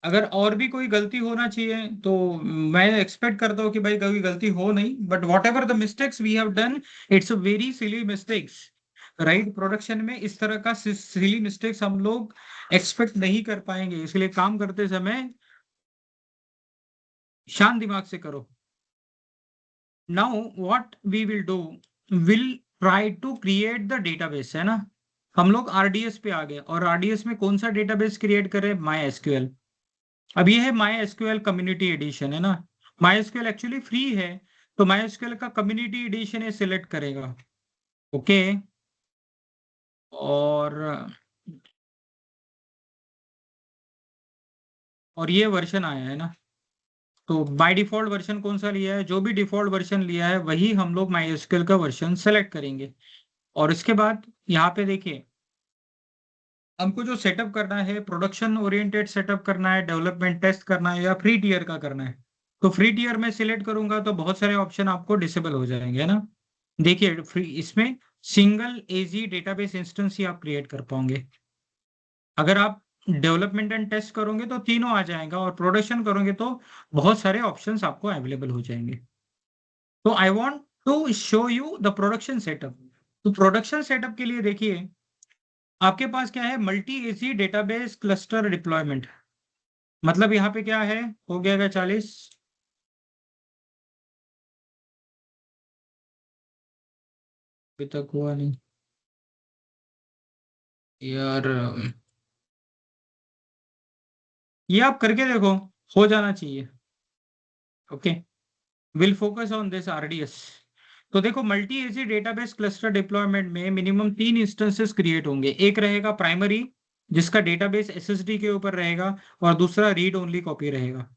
अगर और भी कोई गलती होना चाहिए तो मैं एक्सपेक्ट करता हूँ कि भाई कोई गलती हो नहीं, but whatever the mistakes we have done, it's a very silly mistakes. Right, production में इस तरह का सिली मिस्टेक्स हम लोग एक्सपेक्ट नहीं कर पाएंगे, इसलिए काम करते समय शांत दिमाग से करो। Now what we will do, will try to create the database, है ना। हम लोग आरडीएस पे आ गए और आरडीएस में कौन सा डेटाबेस क्रिएट करें, माई एसक्यूएल। अब ये है माई एसक्यूएल कम्युनिटी एडिशन, है ना। माई एसक्यूएल एक्चुअली फ्री है, तो माई एसक्यूएल का कम्युनिटी एडिशन ये सिलेक्ट करेगा। ओके, और ये वर्जन आया है ना। तो बाय डिफॉल्ट वर्जन कौन सा लिया है, जो भी डिफॉल्ट वर्जन लिया है वही हम लोग माई एसक्यूएल का वर्जन सेलेक्ट करेंगे। और इसके बाद यहाँ पे देखिए हमको जो सेटअप करना है, प्रोडक्शन ओरिएंटेड सेटअप करना है, डेवलपमेंट टेस्ट करना है, या फ्री टियर का करना है। तो फ्री टियर में सिलेक्ट करूंगा तो बहुत सारे ऑप्शन आपको डिसेबल हो जाएंगे, है ना। देखिए फ्री, इसमें सिंगल एजी डेटाबेस इंस्टेंस ही आप क्रिएट कर पाओगे। अगर आप डेवलपमेंट एंड टेस्ट करोगे तो तीनों आ जाएगा, और प्रोडक्शन करोगे तो बहुत सारे ऑप्शंस आपको अवेलेबल हो जाएंगे। तो I want to show you the production setup. तो प्रोडक्शन सेटअप के लिए देखिए आपके पास क्या है, multi AC database cluster deployment. मतलब यहाँ पे क्या है, हो गया 40, अभी तक हुआ नहीं यार, ये आप करके देखो, हो जाना चाहिए। Okay, will focus on this RDS. तो देखो multi AC database cluster deployment में मिनिमम 3 इंस्टेंसेस क्रिएट होंगे। एक रहेगा प्राइमरी जिसका डेटाबेस एसएसडी के ऊपर रहेगा, और दूसरा रीड ओनली कॉपी रहेगा।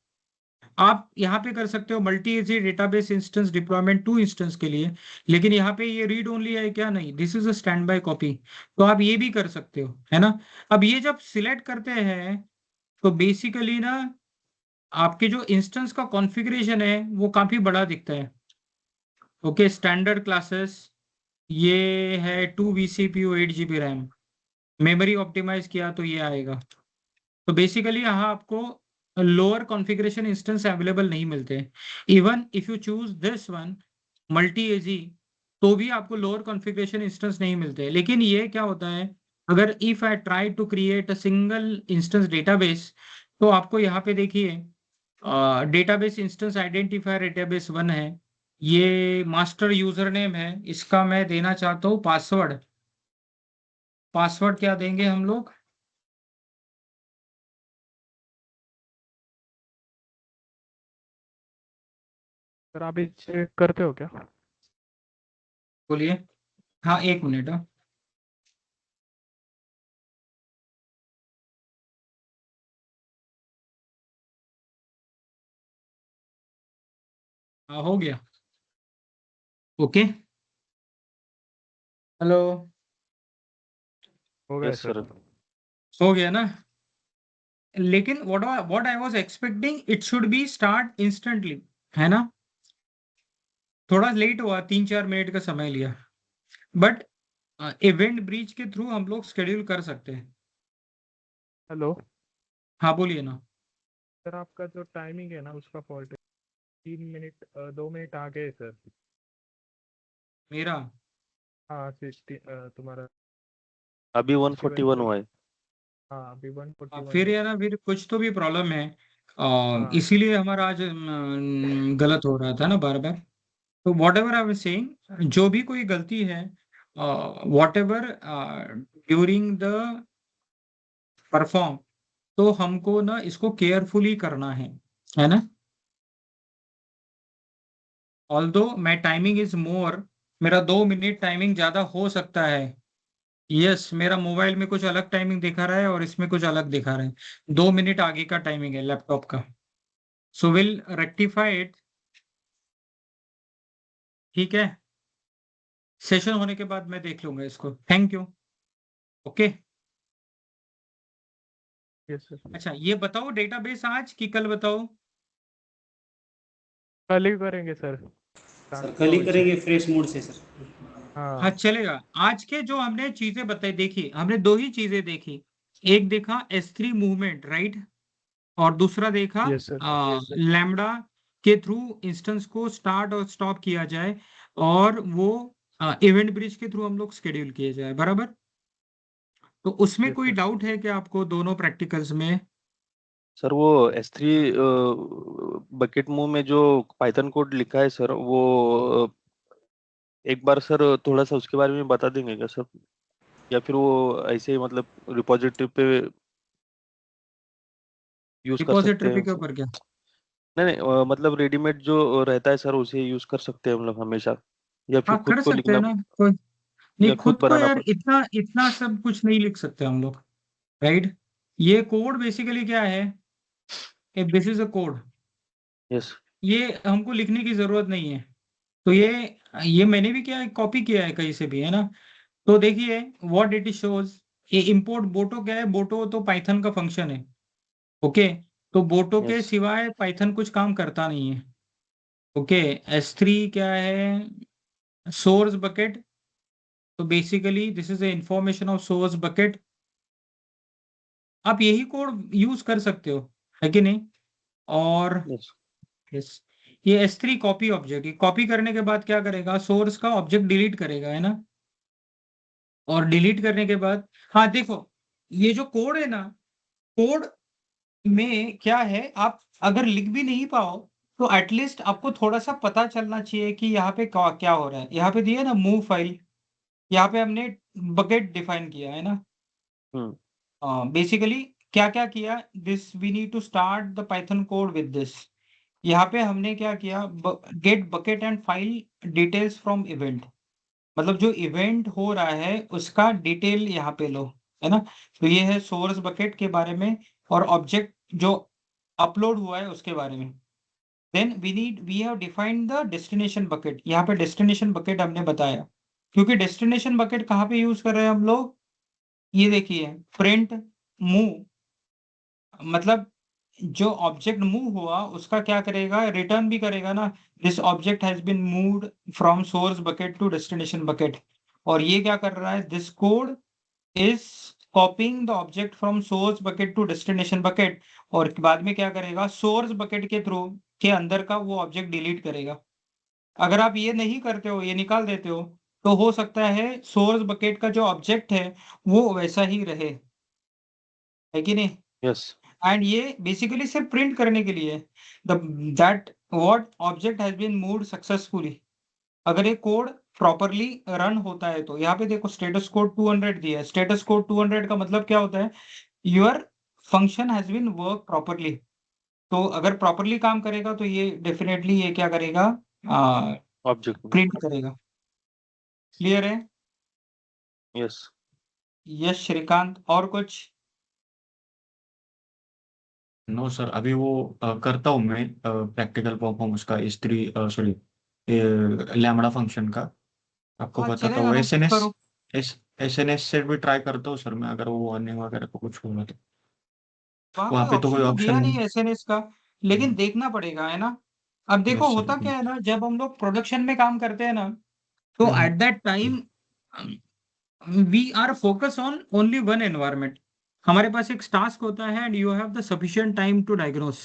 आप यहाँ पे कर सकते हो multi AC database instance deployment 2 instance के लिए, लेकिन यहाँ पे ये रीड ओनली है क्या, नहीं, this is a stand by copy. तो आप ये भी कर सकते हो, है ना। अब ये जब सिलेक्ट करते हैं तो बेसिकली ना आपके जो इंस्टेंस का कॉन्फ़िगरेशन है वो काफी बड़ा दिखता है। ओके, स्टैंडर्ड क्लासेस, ये है 2 vCPU 8 GB RAM, memory optimize किया तो ये आएगा। तो बेसिकली यहाँ आपको लोअर कॉन्फ़िगरेशन इंस्टेंस अवेलेबल नहीं मिलते। Even if you choose this one multi AZ, तो भी आपको लोअर कॉन्फ़िगरेशन इंस्टेंस नहीं मिलते। लेकिन ये क्या होता है, अगर if I try to create a single instance database, तो आपको यहाँ पे देखिए डेटाबेस इंस्टेंस आइडेंटिफायर डेटाबेस 1 है, ये मास्टर यूजर नेम है, इसका मैं देना चाहता हूँ पासवर्ड। पासवर्ड क्या देंगे हम लोग, सर आप ये चेक करते हो क्या? बोलिए। हाँ, 1 मिनट। हाँ, हाँ, हो गया। ओके, हेलो, हो गया यस सर। सर। हो गया ना। लेकिन what I was expecting it should B start instantly, है ना। थोड़ा लेट हुआ, 3-4 मिनट का समय लिया, बट इवेंट ब्रीच के थ्रू हम लोग शेड्यूल कर सकते हैं। हेलो हाँ, बोलिए ना। सर, आपका जो टाइमिंग है ना उसका फॉल्ट है। 3 मिनट 2 मिनट आगे है सर। मेरा हाँ तुम्हारा अभी 141 51। हुआ है। हाँ अभी 141 फिर है। यार फिर कुछ तो भी प्रॉब्लम है, हाँ इसीलिए हमारा आज गलत हो रहा था ना बार बार। तो what ever I was saying, जो भी कोई गलती है, what ever during the perform, तो हमको ना इसको केयरफुली करना है ना। Although my timing is more, मेरा 2 मिनट टाइमिंग ज्यादा हो सकता है। यस, मेरा मोबाइल में कुछ अलग टाइमिंग दिखा रहा है और इसमें कुछ अलग दिखा रहा है, 2 मिनट आगे का टाइमिंग है लैपटॉप का। So will rectify it. ठीक है, सेशन होने के बाद मैं देख लूंगा इसको। Thank you. Okay. Yes sir. अच्छा, ये बताओ डेटाबेस आज कि कल बताओ। कल ही करेंगे सर, सर शाम कल ही 9 बजे। करेंगे फ्रेश मूड से सर। हाँ, हाँ चलेगा। आज के जो हमने चीजें बताई, देखी हमने 2 ही चीजें देखी। एक देखा S3 मूवमेंट, राइट, और दूसरा देखा यस सर। लैम्बडा के थ्रू इंस्टेंस को स्टार्ट और स्टॉप किया जाए, और वो इवेंट ब्रिज के थ्रू हम लोग शेड्यूल किए जाए, बराबर। तो उसमें यस कोई सर। डाउट है क्या आपको दोनों प्रैक्टिकल्स में। सर वो S3 बकेट मूव में जो पाइथन कोड लिखा है सर, वो एक बार सर थोड़ा सा उसके बारे में बता देंगे क्या सर? या फिर वो ऐसे ही मतलब रिपोजिटरी पे यूज कर सकते रिपोजिटरी हैं? के ऊपर क्या। नहीं नहीं, मतलब रेडीमेड जो रहता है सर उसे यूज कर सकते हैं हम लोग हमेशा, या फिर हाँ, खुद कर को सकते हैं लिखना, ना, कोई नहीं। या खुद खुद को बनाना यार पड़? इतना इतना सब कुछ नहीं लिख सकते हम लोग, राइट। ये कोड बेसिकली क्या है, this is a code, yes. ये हमको लिखने की जरूरत नहीं है। तो ये मैंने भी क्या है, कॉपी किया है कहीं से भी, है ना। तो देखिए व्हाट इट शोज, ये इंपोर्ट बोटो क्या है, बोटो तो पाइथन का फंक्शन है। ओके, तो बोटो के यस। सिवाय पाइथन कुछ काम करता नहीं है। ओके, S3 क्या है, सोर्स बकेट। तो basically this is the information of source bucket. आप यही कोड यूज कर सकते हो, है कि नहीं। और यस। यस, ये S3 कॉपी ऑब्जेक्ट, ये कॉपी करने के बाद क्या करेगा, सोर्स का ऑब्जेक्ट डिलीट करेगा, है ना। और डिलीट करने के बाद, हाँ देखो, ये जो कोड है ना, कोड में क्या है, आप अगर लिख भी नहीं पाओ तो एटलीस्ट आपको थोड़ा सा पता चलना चाहिए कि यहाँ पे क्या क्या हो रहा है। यहाँ पे दिया ना मूव फाइल, यहाँ पे हमने बकेट डिफाइन किया है ना। बेसिकली क्या क्या किया, this we need to start the python code with this. यहाँ पे हमने क्या किया, get bucket and file details from event, मतलब जो इवेंट हो रहा है उसका डिटेल यहाँ पे लो, है ना। तो ये है सोर्स बकेट के बारे में, और ऑब्जेक्ट जो अपलोड हुआ है उसके बारे में। Then we have defined the destination bucket, यहाँ पे डेस्टिनेशन बकेट हमने बताया, क्योंकि डेस्टिनेशन बकेट कहाँ पे यूज कर रहे हैं हम लोग, ये देखिए, प्रिंट मूव, मतलब जो ऑब्जेक्ट मूव हुआ उसका क्या करेगा, रिटर्न भी करेगा ना, this object has been moved from source bucket to destination bucket. और ये क्या कर रहा है, this code is copying the object from source bucket to destination bucket, और बाद में क्या करेगा, सोर्स बकेट के थ्रू के अंदर का वो ऑब्जेक्ट डिलीट करेगा। अगर आप ये नहीं करते हो, ये निकाल देते हो, तो हो सकता है सोर्स बकेट का जो ऑब्जेक्ट है वो वैसा ही रहे, है कि नहीं। यस। एंड ये बेसिकली सिर्फ प्रिंट करने के लिए, the that what object has been moved successfully. अगर ये कोड प्रॉपरली रन होता है तो यहाँ पे देखो स्टेटस कोड 200 दिया है, स्टेटस कोड 200 का मतलब क्या होता है, your function has been work properly. तो अगर प्रॉपरली काम करेगा तो ये डेफिनेटली ये क्या करेगा, ऑब्जेक्ट में। प्रिंट करेगा। क्लियर है। यस। यस श्रीकांत, और कुछ। नो सर, अभी वो करता हूँ मैं प्रैक्टिकल परफॉर्म उसका S3 सॉरी लैम्बडा फंक्शन का, आपको हाँ बताता चलेगा हूँ। ना, SNS करो। SNS से भी ट्राई करता हूँ सर मैं, अगर वो आने वगैरह को कुछ होगा तो। वहां वहाँ पे पे तो कोई ऑप्शन तो ऑप्शन दिया नहीं। नहीं एसएनएस का, लेकिन देखना पड़ेगा, है ना। अब देखो यस सर। होता क्या है ना, जब हम लोग प्रोडक्शन में काम करते हैं ना, तो at that time we are focus on only one environment. हमारे पास एक टास्क होता है and you have the sufficient time to diagnose.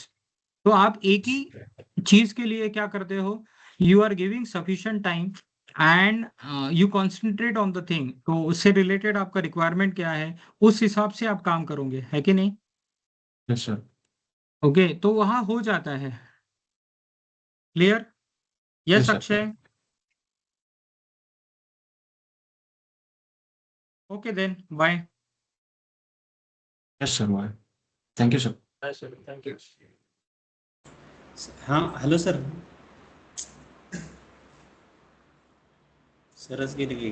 तो आप एक ही चीज के लिए क्या करते हो, you are giving sufficient time and you concentrate on the thing. तो उससे रिलेटेड आपका रिक्वायरमेंट क्या है, उस हिसाब से आप काम करोगे, है कि नहीं। Yes sir. ओके, तो वहां हो जाता है। Clear. Yes yes sir. Akshay. Okay then bye. Yes sir, bye. Thank you sir. Bye sir, thank you. हां हॅलो सर. सरच गेले की.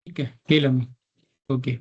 ठीक है, ले लो। ओके।